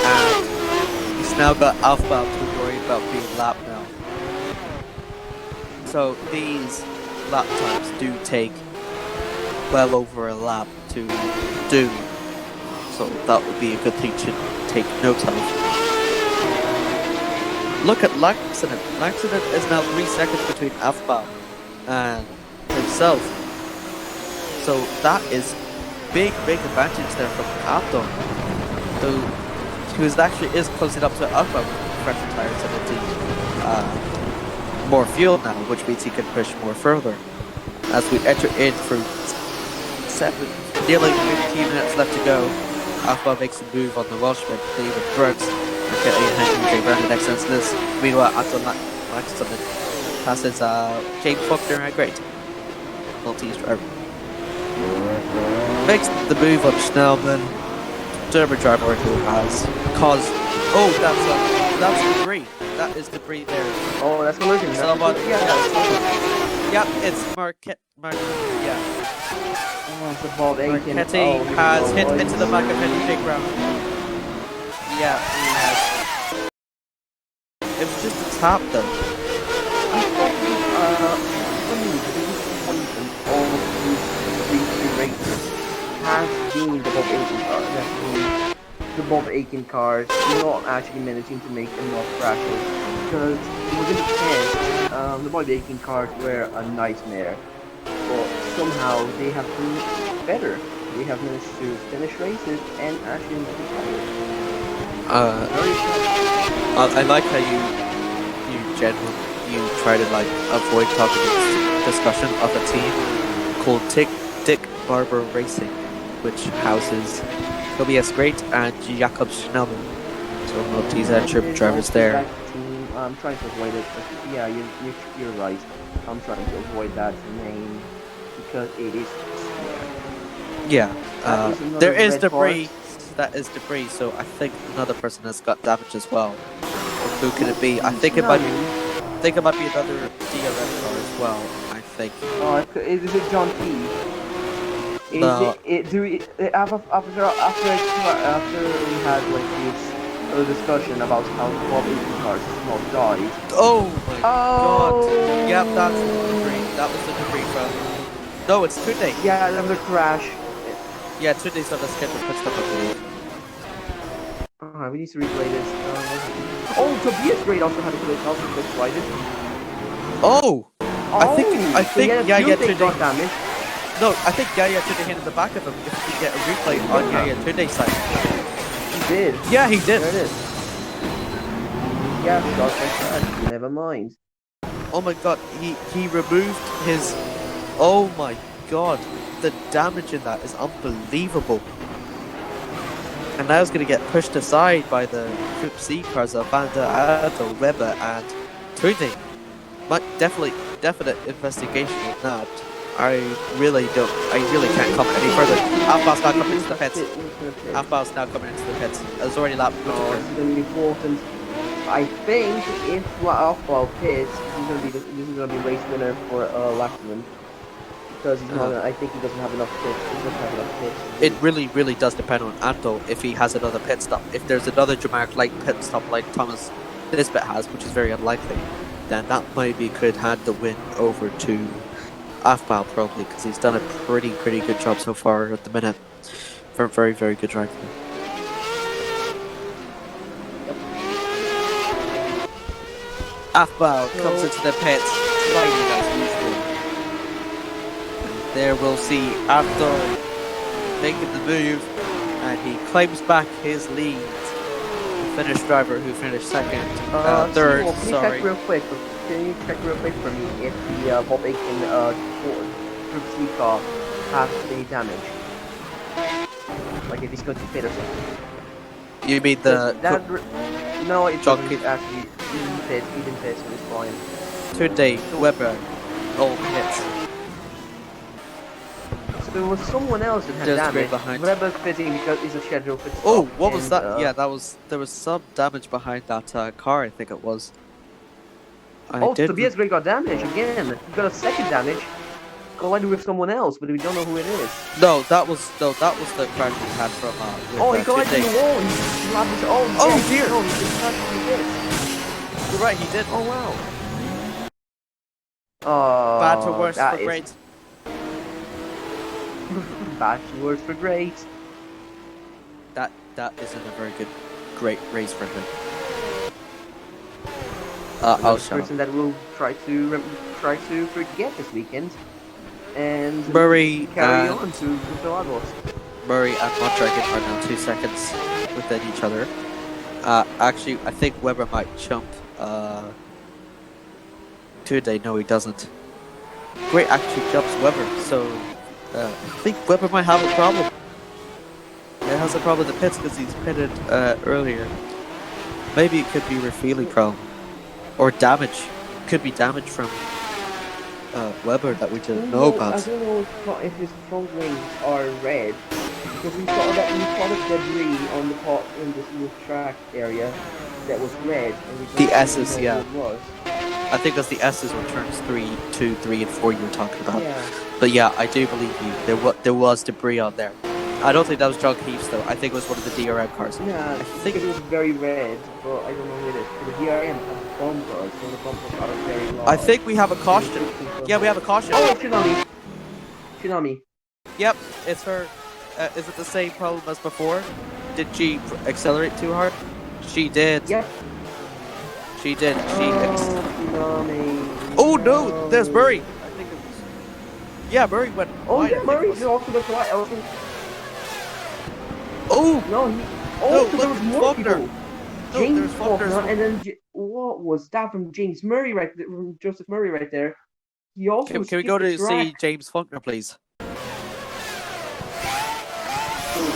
And he's now got Afbao to worry about being lapped now. So these lap times do take well over a lap to do. So that would be a good thing to take note of. Look at Laxinen. Laxinen is now 3 seconds between Afbao and himself. So that is big advantage there from Abdon. though he actually is close enough to up with fresher tires and indeed more fuel now, which means he can push more further. As we enter in for nearly 15 minutes left to go, Alpha makes a move on the Welshman, David Brooks, and Henry J. Brown the next instance. Meanwhile, Anton Laxton passes James Faulkner at great. Maltese driver. Makes the move on Schnellman, German driver who has caused. Oh, that's debris. That is debris there. Oh, that's collision. Someone, Yeah. Yep, it's Marquette. Yeah. Oh, it's a Bob Aiken. Marquette has hit into the back of Henry J. Brown. Yeah, he has. It was just a tap though. For me, the biggest disappointment of these races has been the Bob Aiken cars. That's been the Bob Aiken cars not actually managing to make enough crashes. Because within the test, the Bob Aiken cars were a nightmare. But somehow they have been better. They have managed to finish races and actually make it better. I like how you try to like avoid talking about discussion of a team called Dick Barber Racing, which houses Tobias Great and Jakob Schnellman. So Maltese and German drivers there. I'm trying to avoid it, but yeah, you're right. I'm trying to avoid that name because it is. Yeah, there is debris. That is debris. So I think another person has got damage as well. Who can it be? I think it might be. I think it might be another DRS car as well. I think. Oh, is it John P? No. After we had like this discussion about how Bob Aiken cars not died. Oh my god! Yep, that's the debris. That was the debris from. No, it's Tunde. Yeah, another crash. Yeah, Tunde's on the schedule pit stop, I believe. We need to replay this. Oh, Tobias Great also had a glitch. Also glitch right. Oh! I think Tunde got damage. No, I think Tunde hit in the back of him. If you get a replay on Tunde's side. He did. Yeah, he did. There it is. Yeah, shot like that. Never mind. Oh my god, he removed his. Oh my god, the damage in that is unbelievable. And now it's going to get pushed aside by the Group C cars of Vanda, Adel, Weber, and Tunde. Definite investigation on that. I really can't comment any further. Alpha's now coming into the pits. Alpha's now coming into the pits. It's already lapped. Oh, this is going to be important. I think if Alpha pits, this is going to be race winner for Lachlan. Because he's not, I think he doesn't have enough pits. He doesn't have enough pits. It really does depend on Anto if he has another pit stop. If there's another dramatic light pit stop like Thomas Nisbet has, which is very unlikely, then that maybe could hand the win over to Afbal probably, because he's done a pretty good job so far at the minute. For a very good driver. Afbal comes into the pits sliding as usual. There we'll see Anto making the move, and he claims back his lead. The Finnish driver who finished second, third. Can you check real quick? Can you check real quick for me if the Bob Aiken Group C car has any damage? Like if he's going to pit or something. You mean the? No, it's Jockey. actually he didn't pit, so it's fine. Tunde, Weber, all hits. So there was someone else that had There's damage. behind. Weber's pitting because it's a scheduled pit stop. Oh, what was that? Yeah, there was some damage behind that car. I think it was. Tobias Gray got damage again. He got a second damage. Collided with someone else, but we don't know who it is. No, that was the crash we had from. He collided with the wall. He lapped his own. Oh dear! No, he did. You're right, he did. Oh wow. Bad to worse for great. Bad to worse for great. That isn't a great race for him. I'll show person that will try to forget this weekend and Murray carry on to Lagos. Murray and Mondragon are now 2 seconds within each other. Actually, I think Weber might jump today. No, he doesn't. Great actually jumps Weber, so I think Weber might have a problem. It has a problem with the pits because he's pitted earlier. Maybe it could be refueling problem. Or damage. Could be damage from Weber that we didn't know about. I don't know if his front wings are red. Because we saw the debris on the part in this little track area that was red. And we The S's, yeah. What it was. I think that's the S's on turns 3, 2, 3, and 4 you were talking about. Yeah. But yeah, I do believe you. There was debris on there. I don't think that was John Keefe though. I think it was one of the DRM cars. Yeah, I think it was very red, but I don't know what it is. The DRM has bumpers, so the bumpers are very long. I think we have a caution. Yeah, we have a caution. Oh, Tsunami. Tsunami. Yep, it's her. Is it the same problem as before? Did she accelerate too hard? She did. Yep. She did. Tsunami. Oh no, there's Murray. I think it was. Yeah, Murray went. Oh wide, yeah, Murray's also the fly. Oh no, no, so there was more Faulkner. people. No, James Faulkner, Faulkner, and then what was that from James Murray right there, from Joseph Murray right there? He also Can we go to see James Faulkner, please?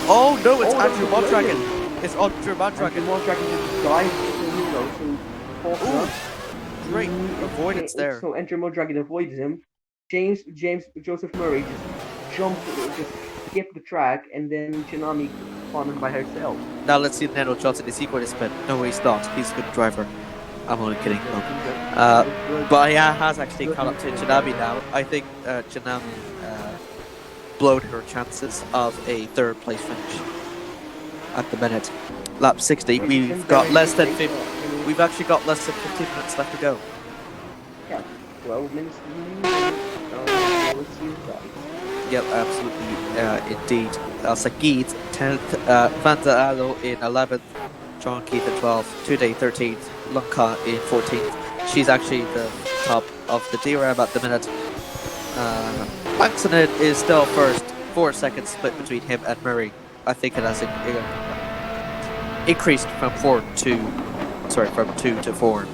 Oh no, it's Andrew Mondragon. It's Andrew Mondragon. Mondragon just died, so Faulkner. Great avoidance there. So Andrew Mondragon avoided him. Joseph Murray just skipped the track, and then Tsunami caught him by herself. Now let's see Nano Johnson. Is he going to spin? No, he's not. He's a good driver. I'm only kidding. No. But yeah, has actually caught up to Tsunami now. I think Tsunami blowed her chances of a third place finish at the minute. Lap 60. We've got less than 50. We've actually got less than 15 minutes left to go. Yeah, 12 minutes. Yep, absolutely, indeed. Sagid, 10th, Vanta Alo in 11th, John Keith in 12th, Today 13th, Lunka in 14th. She's actually the top of the DRAM at the minute. Langston is still first, 4 seconds split between him and Murray. I think it has increased from 2 to 4.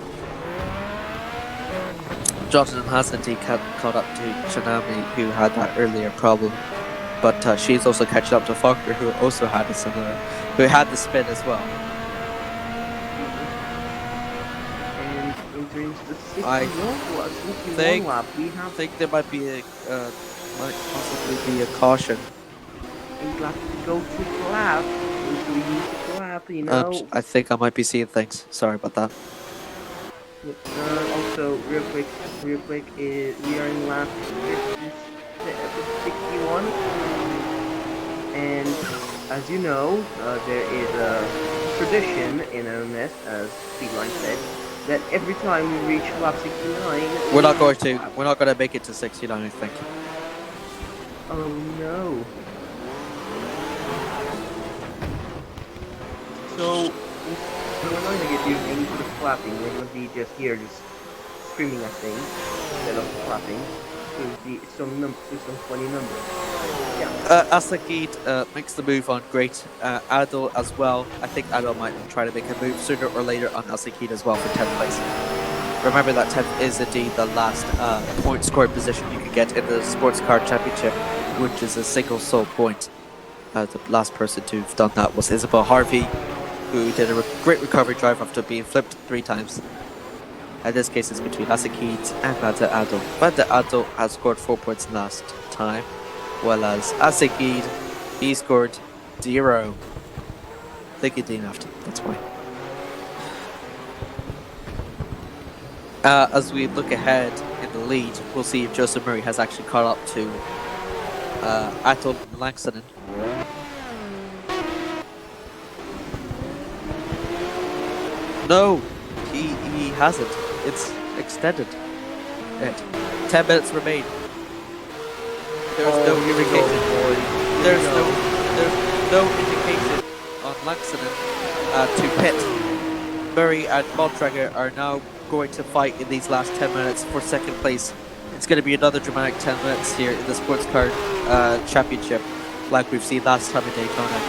Johnson has indeed caught up to Tsunami, who had that earlier problem, but she's also catching up to Faulkner, who also had a similar, who had the spin as well. And entering the 61 lap, we think there might be might possibly be a caution. We'll have to go to clap. We need to clap, you know. I think I might be seeing things. Sorry about that. Also, real quick, we are in lap 61, and as you know, there is a tradition in MMS, as Speedline said, that every time we reach lap 69, we're not going to make it to 69, I think. Oh no. So we're not going to get used any sort of clapping. We're going to be just here, just screaming at things instead of clapping. To some funny numbers. Yeah. Asakid makes the move on great. Adol as well. I think Adol might try to make a move sooner or later on Asakid as well for 10th place. Remember that 10th is indeed the last point scored position you can get in the Sports Car Championship, which is a single sole point. The last person to have done that was Isabel Harvey, who did a great recovery drive after being flipped 3 times. In this case, it's between Asakid and Vanta Adol. Vanta Adol has scored 4 points last time, while as Asakid, he scored 0. I think he didn't have to, that's why. As we look ahead in the lead, we'll see if Joseph Murray has actually caught up to Adol Langston. No, he hasn't. It's extended. 10 minutes remain. There's no indication. There's no indication on Langston to pit. Murray and Mondragon are now going to fight in these last 10 minutes for second place. It's going to be another dramatic 10 minutes here in the Sports Car Championship, like we've seen last time in Daytona.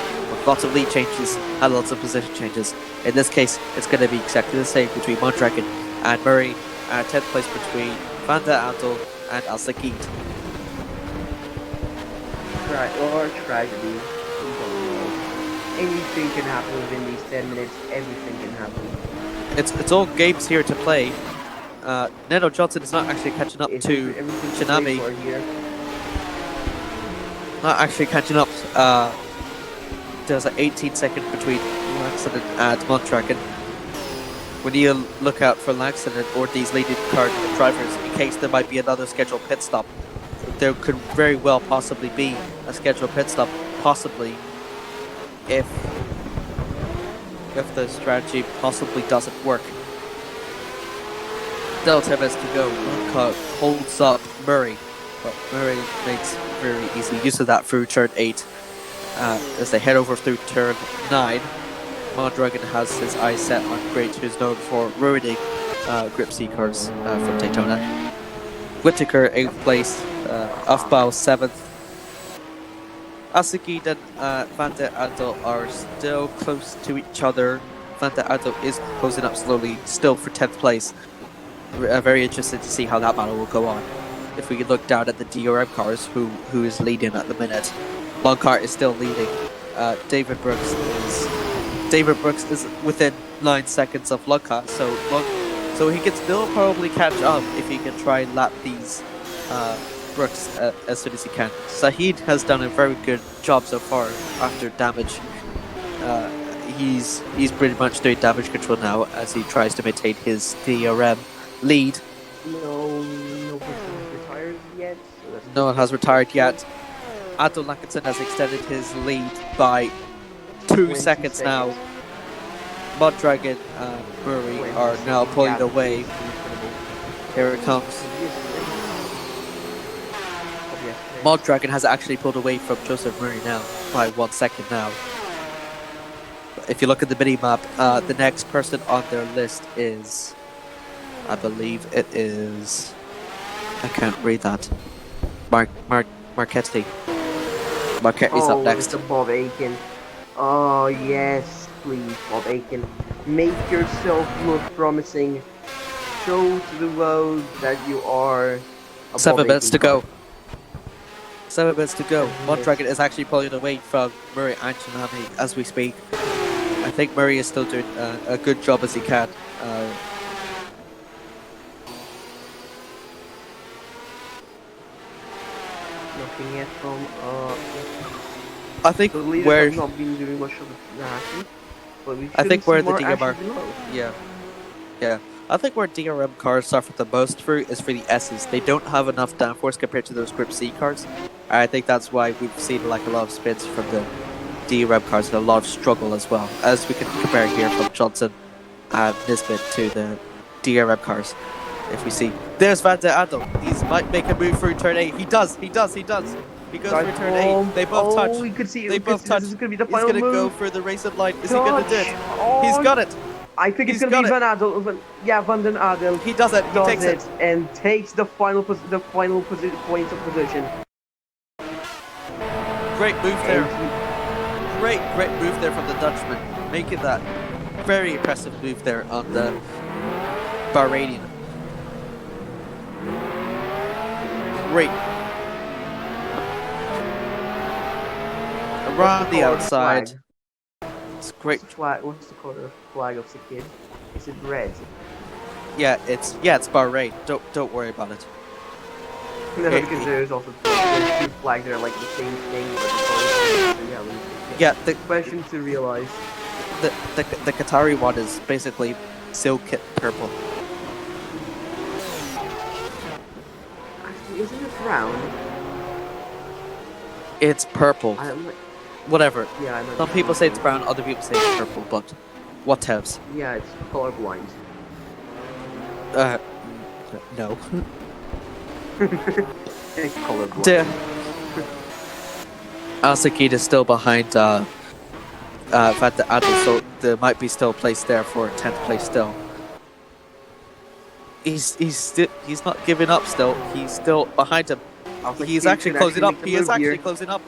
lots of lead changes and lots of position changes. In this case, it's going to be exactly the same between Mondragon and Murray, and 10th place between Van der Adel and Al Sakid. Or tragedy. We don't know. Anything can happen within these 10 minutes. Everything can happen. It's all games here to play. Neto Johnson is not actually catching up to Shinami. Not actually catching up. There's an 18 second between Laxton and Mondragon. We need to look out for Laxton or these leading car drivers in case there might be another scheduled pit stop. There could very well possibly be a scheduled pit stop, possibly if the strategy possibly doesn't work. Still 10 minutes to go. Lundgaard holds up Murray, but Murray makes very easy use of that through turn 8. As they head over through turn 9, Mondragon has his eyes set on Great, who's known for ruining Grip C cars from Daytona. Whittaker 8th place, Afbao 7th. Asakid and Van der Adel are still close to each other. Van der Adel is closing up slowly, still for 10th place. Very interested to see how that battle will go on. If we could look down at the DRM cars, who is leading at the minute. Longcart is still leading. David Brooks is within 9 seconds of Longcart, so he can still probably catch up if he can try and lap these Brooks as soon as he can. Sahid has done a very good job so far after damage. He's pretty much doing damage control now as he tries to maintain his DRM lead. No person has retired yet. So no one has retired yet. Adol Lackinson has extended his lead by 2 seconds now. Mondragon and Murray are now pulling away. Here it comes. Mondragon has actually pulled away from Joseph Murray now by 1 second now. If you look at the mini map, the next person on their list is, I believe it is, I can't read that. Marchetti. Marchetti's up next. Mr. Bob Aiken. Oh yes, please, Bob Aiken. Make yourself look promising. Show to the world that you are a 7 minutes to go. car. 7 minutes to go. Mondragon is actually pulling away from Murray and Shinami as we speak. I think Murray is still doing a good job as he can. Looking at from I think the leaders where have not been doing much of the action, but we I think shouldn't where see the more DMR action below. yeah. I think where DRM cars suffer the most through is for the S's. They don't have enough downforce compared to those Grip C cars. I think that's why we've seen like a lot of spins from the DRM cars and a lot of struggle as well. As we can compare here from Johnson and Nisbet to the DRM cars. If we see, there's Van der Adel. He might make a move through turn 8. He does. He goes through turn 8. They both touch. We could see. They both touch. This is gonna be the He's final gonna move. go for the racing line. Is he gonna do it? Oh, He's got it. I think it's He's gonna be got Van Adel. Van den Adel. He does it. He does takes it. and takes the final points of position. Great move there. Great move there from the Dutchman, making that very impressive move there on the Bahrainian. Great. Around the outside. Flag? It's great. What's the color flag of the kid? Is it red? Yeah, it's Bahrain. Don't worry about it. No, because there's also there's two flags that are like the same thing, but the colors. Yeah, the question to realize. the Qatari one is basically silk purple. Actually, isn't it brown? It's purple. Whatever. Yeah, I know. Some people say it's brown, other people say it's purple, but what else? Yeah, it's colorblind. No. It's colorblind. Al-Sakid is still behind Van der Adel, so there might be still a place there for 10th place still. He's not giving up still. He's still behind him. He's actually closing up. He is actually closing up.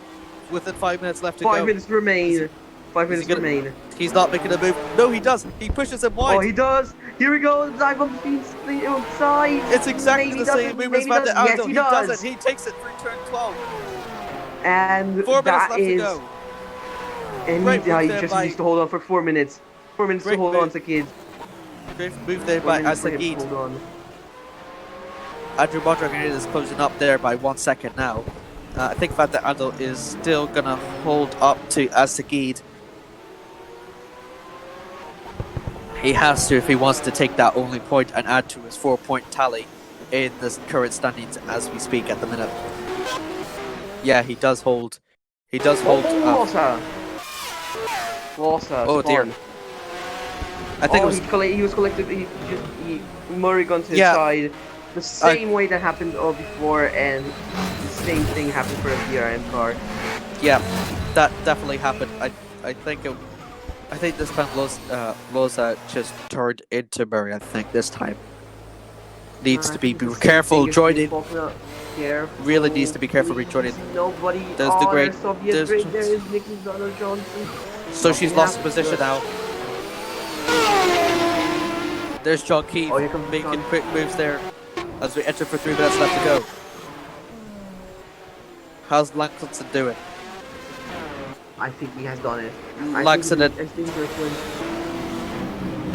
Within 5 minutes left to go. 5 minutes remain. 5 minutes remain. He's not making a move. No, he does. He pushes him wide. Oh, he does. Here we go. Dive on the outside. It's exactly Maybe the same move as Van der Yes, Adel. he He does. doesn't. He takes it through turn 12. And 4 minutes that left is. to go. And Great he move there just by- needs to hold on for 4 minutes. 4 minutes Great to hold move. on to Kid. Great move there 4 by minutes for him to Asagid. hold on. Andrew Mondragon is closing up there by 1 second now. I think Van der Adel is still going to hold up to Asagid. He has to if he wants to take that only point and add to his 4-point tally in the current standings as we speak at the minute. Yeah, he does hold. He does hold. Lossa. Oh dear. I think it was. He was collected. Murray gone to his side. The same way that happened before, and the same thing happened for the DRM car. Yeah, that definitely happened. I think this time Loza just turned into Murray. I think this time needs to be careful joining. Really needs to be careful rejoining. Nobody. There's the great. There is Nikki Johnson. So she's lost position now. There's John Keefe making quick moves there as we enter for 3 minutes left to go. How's Langston doing? I think he has done it. Langston.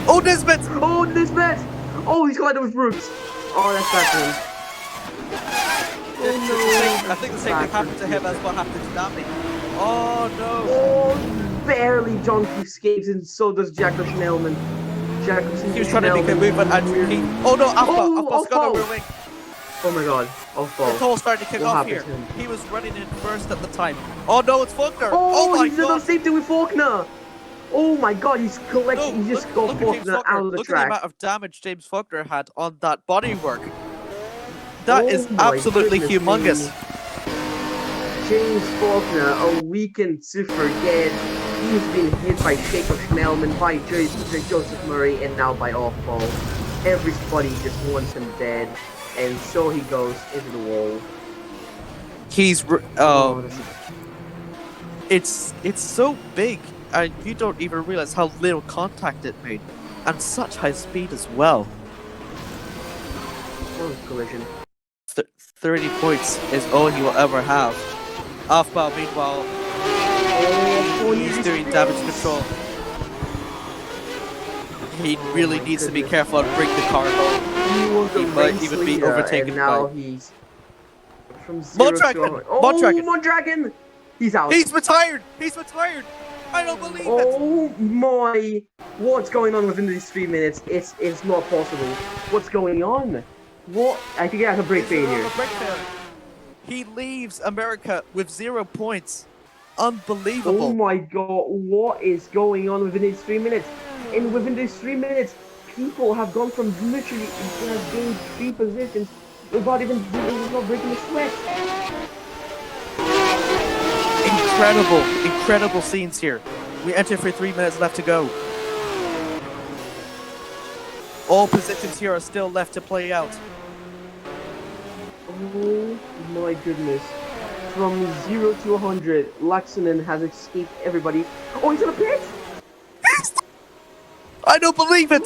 Oh, Nisbet! Oh, Nisbet! Oh, he's collided with Brooks. Oh, that's bad for him. Oh, no. I think the same thing happened to him as what happened to Dami. Oh, no. Oh, barely John Keefe escapes, and so does Jaco Schnellman. He was trying to make a move on Andrew Keefe. Oh, no, Alpha's got a rear wing. Oh my god. The Cole's starting to kick off here. He was running in first at the time. Oh no, it's Faulkner. Oh my god. He did the same thing with Faulkner. Oh my god, he's collecting. No, he just got Faulkner out of the track. Look track. at the amount of damage James Faulkner had on that bodywork. That is absolutely humongous. James Faulkner, a weekend to forget. He's been hit by Jacob Schnellman, by Joseph Murray, and now by Offball. Everybody just wants him dead. And so he goes into the wall. He's it's so big, and you don't even realize how little contact it made, and such high speed as well. Collision. 30 points is all he will ever have. Afbal, meanwhile, he's doing damage control. He really needs to be careful and bring the car home. He might even be overtaken now by... he's from Mondragon! Mondragon! He's out. He's retired! He's retired! I don't believe it! Oh my... What's going on within these 3 minutes? It's not possible. What's going on? What? I think he has a brake failure. He leaves America with 0 points. Unbelievable. Oh my god, what is going on within these 3 minutes? And within these 3 minutes, people have gone from literally gained 3 positions without even breaking a sweat. Incredible scenes here. We enter for 3 minutes left to go. All positions here are still left to play out. Oh my goodness. From 0 to 100, Laxonen has escaped everybody. Oh, he's in a pit! I don't believe it!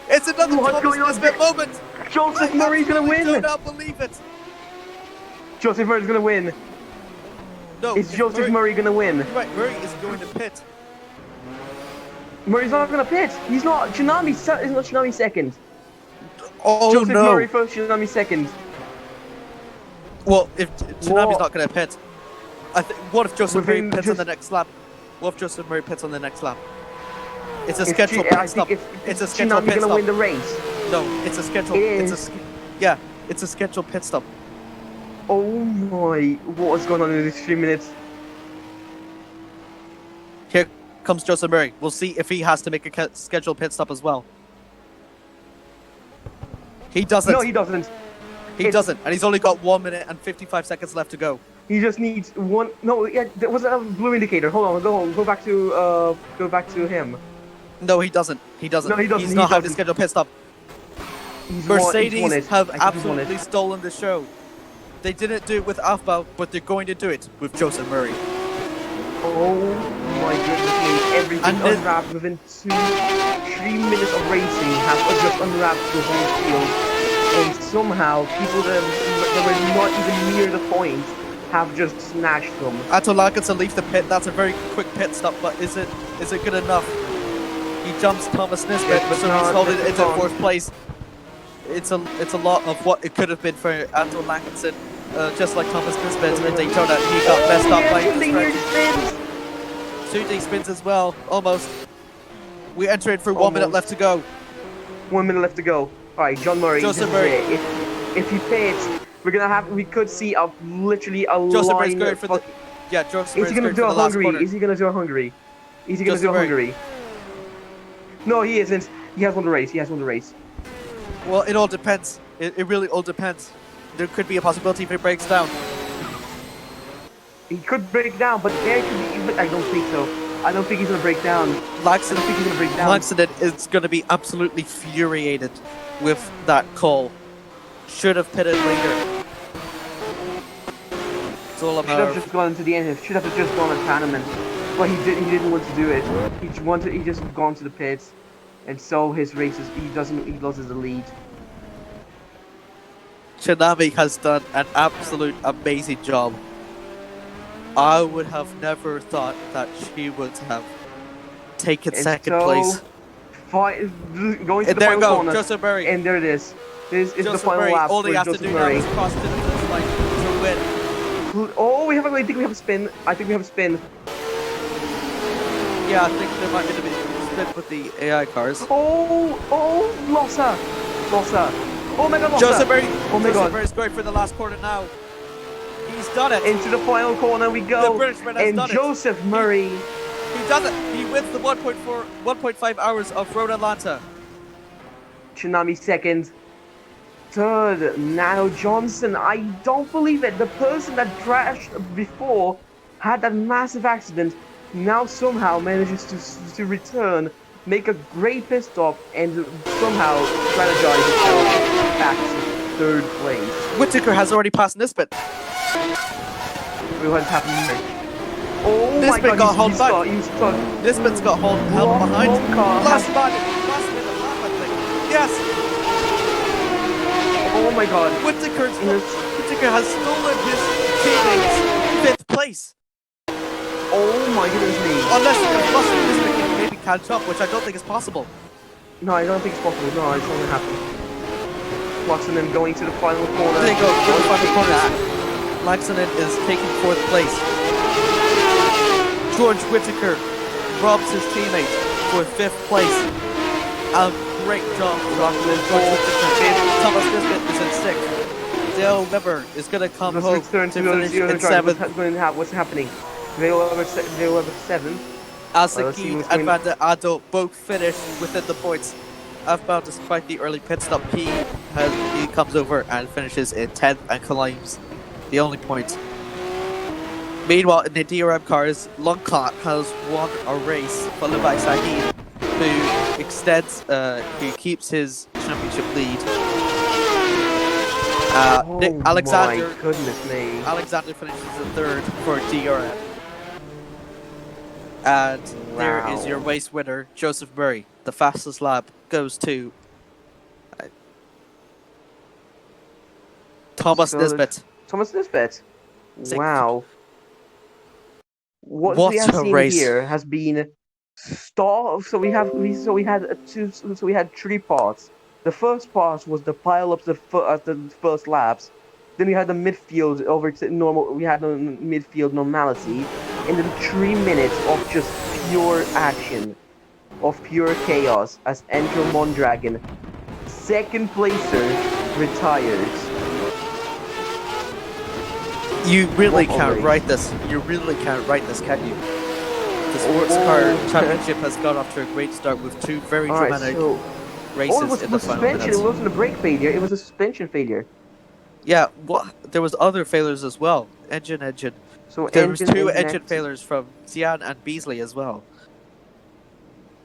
It's another Thomas Nisbet moment! Joseph Murray's gonna win! I do not believe it! Joseph Murray's gonna win! No, is Joseph Murray gonna win? Right, Murray is going to pit. Murray's not gonna pit! He's not! Tsunami's second! Oh Joseph no! Murray first, Tsunami second. Well, if Tsunami's not gonna pit, what if Joseph Murray pits on the next lap? What if Joseph Murray pits on the next lap? It's a scheduled pit stop. It's a scheduled pit stop. Gonna win the race. No, it's a scheduled. It's a scheduled pit stop. Oh my! What is going on in these 3 minutes? Here comes Joseph Murray. We'll see if he has to make a scheduled pit stop as well. He doesn't. No, he doesn't. He doesn't, and he's only got 1 minute and 55 seconds left to go. He just needs one. No, yeah, there was a blue indicator. Hold on, go back to him. No, he doesn't. He doesn't. No, he doesn't. He's not having to schedule pit stop. Mercedes have absolutely absolutely stolen the show. They didn't do it with Afbal, but they're going to do it with Joseph Murray. Oh my goodness me, everything And this- unwrapped within 3 minutes of racing have just unwrapped the whole field. And somehow, people that were not even near the point have just snatched them. Atolakatsa leaves the pit. That's a very quick pit stop, but is it good enough? He jumps Thomas Nisbet, Yes, but so not- he's holding but into not. 4th place. It's a lot of what it could have been for Anton Lankinson. Just like Thomas Nisbet in Daytona, he got messed up by two the linear stretch. spins! 2D spins as well, almost. We enter in for 1 minute Almost. left to go. 1 minute left to go. Alright, John Murray, Joseph this is Murray. it. If he pits, we could see literally a Joseph line. Murray's going for the Joseph Is Murray's he gonna going do for a the last Hungary? corner. Is he gonna do a Hungary? Is he gonna Joseph do a Murray. Hungary? No, he isn't. He has won the race. He has won the race. Well, it all depends. It really all depends. There could be a possibility if it breaks down. He could break down, but there could be. But I don't think so. I don't think he's gonna break down. I don't think he's gonna break down. Langston is going to be absolutely furiated with that call. Should have pitted later. It's all a Should matter have of just gone to the end. Should have just gone to tournament, but he didn't want to do it. He just gone to the pits, and so his races. He loses the lead. Tsunami has done an absolute amazing job. I would have never thought that she would have taken And second so, place. Going to And the there final you go, corner, Joseph Murray. and there it is. This is the Joseph final Murray, lap all for he has to Joseph do now Murray. is cross to the finish line to win. Oh, I think we have a spin. I think we have a spin. Yeah, I think there might be a bit of spin with the AI cars. Lossa. Oh my God, Lossa. Joseph Murray, Oh my Joseph God. Murray's going for the last corner now. He's done it. Into the final corner we go. The Britishman has and done it. Joseph Murray. He does it. He wins the 1.5 hours of Road Atlanta. Tsunami second. Third, Nano Johnson. I don't believe it. The person that crashed before had that massive accident. Now somehow manages to return, make a great pit stop, and somehow strategize itself back to 3rd place. Whittaker has already passed Nisbet. What happened here? Oh my Nisbet God! got held back. He's stuck. Nisbet's got held behind. One car Last has- minute lap, I think. Yes, Oh my God! Whittaker Yes. has stolen his teammate's 5th place. Oh my goodness me! Unless Nisbet can maybe catch up, which I don't think is possible. No, I don't think it's possible. No, it's not gonna happen. Watson them going to the final corner. There you go, to the final Take corner. that. Laxonen is taking 4th place. George Whittaker robs his teammate for 5th place. A great job from George Whittaker. Thomas Nisbet is in 6th. Dale Weber is going to come Let's home return to to finish in the 7th. what's happening? They will have 7. Let's see Asakid what's and going- Van der Ado both finish within the points. Outbound, despite the early pit stop, he comes over and finishes in 10th and climbs the only point. Meanwhile, in the DRM cars, Longcott has won a race, followed by Sahid, who who keeps his championship lead. Nick Alexander. My goodness me! Alexander finishes in 3rd for DRM. And there is your Wow. race winner, Joseph Murray. The fastest lap goes to Thomas So Nisbet. Thomas Nisbet. Sixth. Wow. What What we have a seen race. here has been So we had 3 parts. The first part was the pile ups the first laps. Then we had the midfield over to normal. We had the midfield normality, and then 3 minutes of just pure action, of pure chaos as Angel Mondragon, 2nd placer, retires. You really What a can't race. write this. You really can't write this, can you? The Sports Car Championship has got off to a great start with 2 very All right, dramatic so races it was in the final suspension. minutes. It wasn't a brake failure. It was a suspension failure. Yeah, there was other failures as well. Engine. So There was 2 engine accident. failures from Xian and Beasley as well.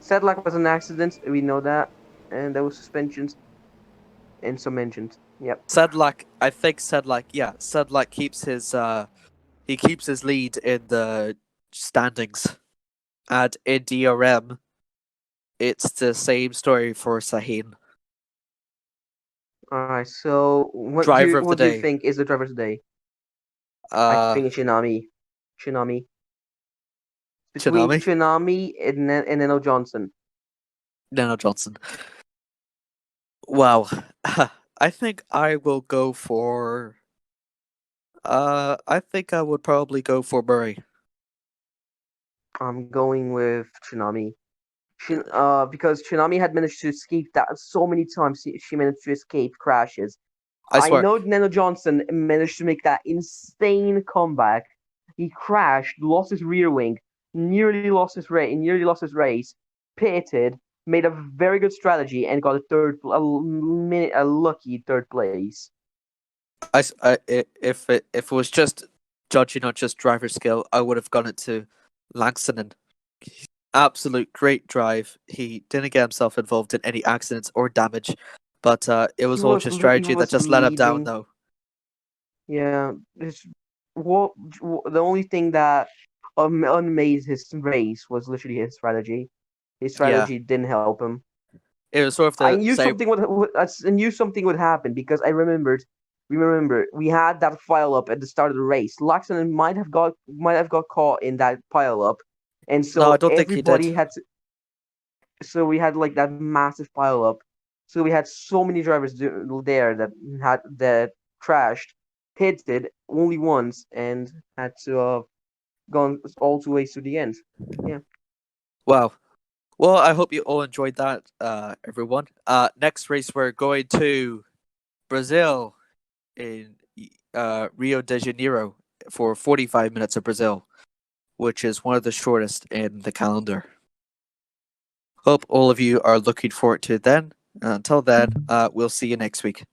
Sedlak was an accident. We know that, and there was suspensions and some engines. Yep. Sedlak keeps his lead in the standings. And in DRM, it's the same story for Sahin. All right. So Driver of the what do you day. think is the driver today? I Uh, think it's Shinami. Shinami. Between Tsunami? Shinami and Neno Johnson. Nano Johnson. Wow. I think I will go for. I think I would probably go for Murray. I'm going with Tsunami. Because Tsunami had managed to escape that so many times. She managed to escape crashes. I I swear. know Nano Johnson managed to make that insane comeback. He crashed, lost his rear wing, nearly lost his race, pitted, made a very good strategy, and got a lucky third place. If it was just judging on just driver skill, I would have gone it to Langston. Absolute great drive. He didn't get himself involved in any accidents or damage, but it was all just He strategy that was just let him down, leading. though. Yeah, what the only thing that unmade his race was literally his strategy. His Yeah, strategy didn't help him. it was sort of I the knew same. something I knew something would happen because I remembered. Remember, we had that pile up at the start of the race. Laxon might have got caught in that pile up, and No, I so don't think he did. everybody had to. So we had like that massive pile up. So we had so many drivers there that crashed, pitted only once, and had to gone all two ways to the end. Yeah. Wow. Well, I hope you all enjoyed that, everyone. Next race, we're going to Brazil in Rio de Janeiro for 45 minutes of Brazil, which is one of the shortest in the calendar. Hope all of you are looking forward to it then. Until then, we'll see you next week.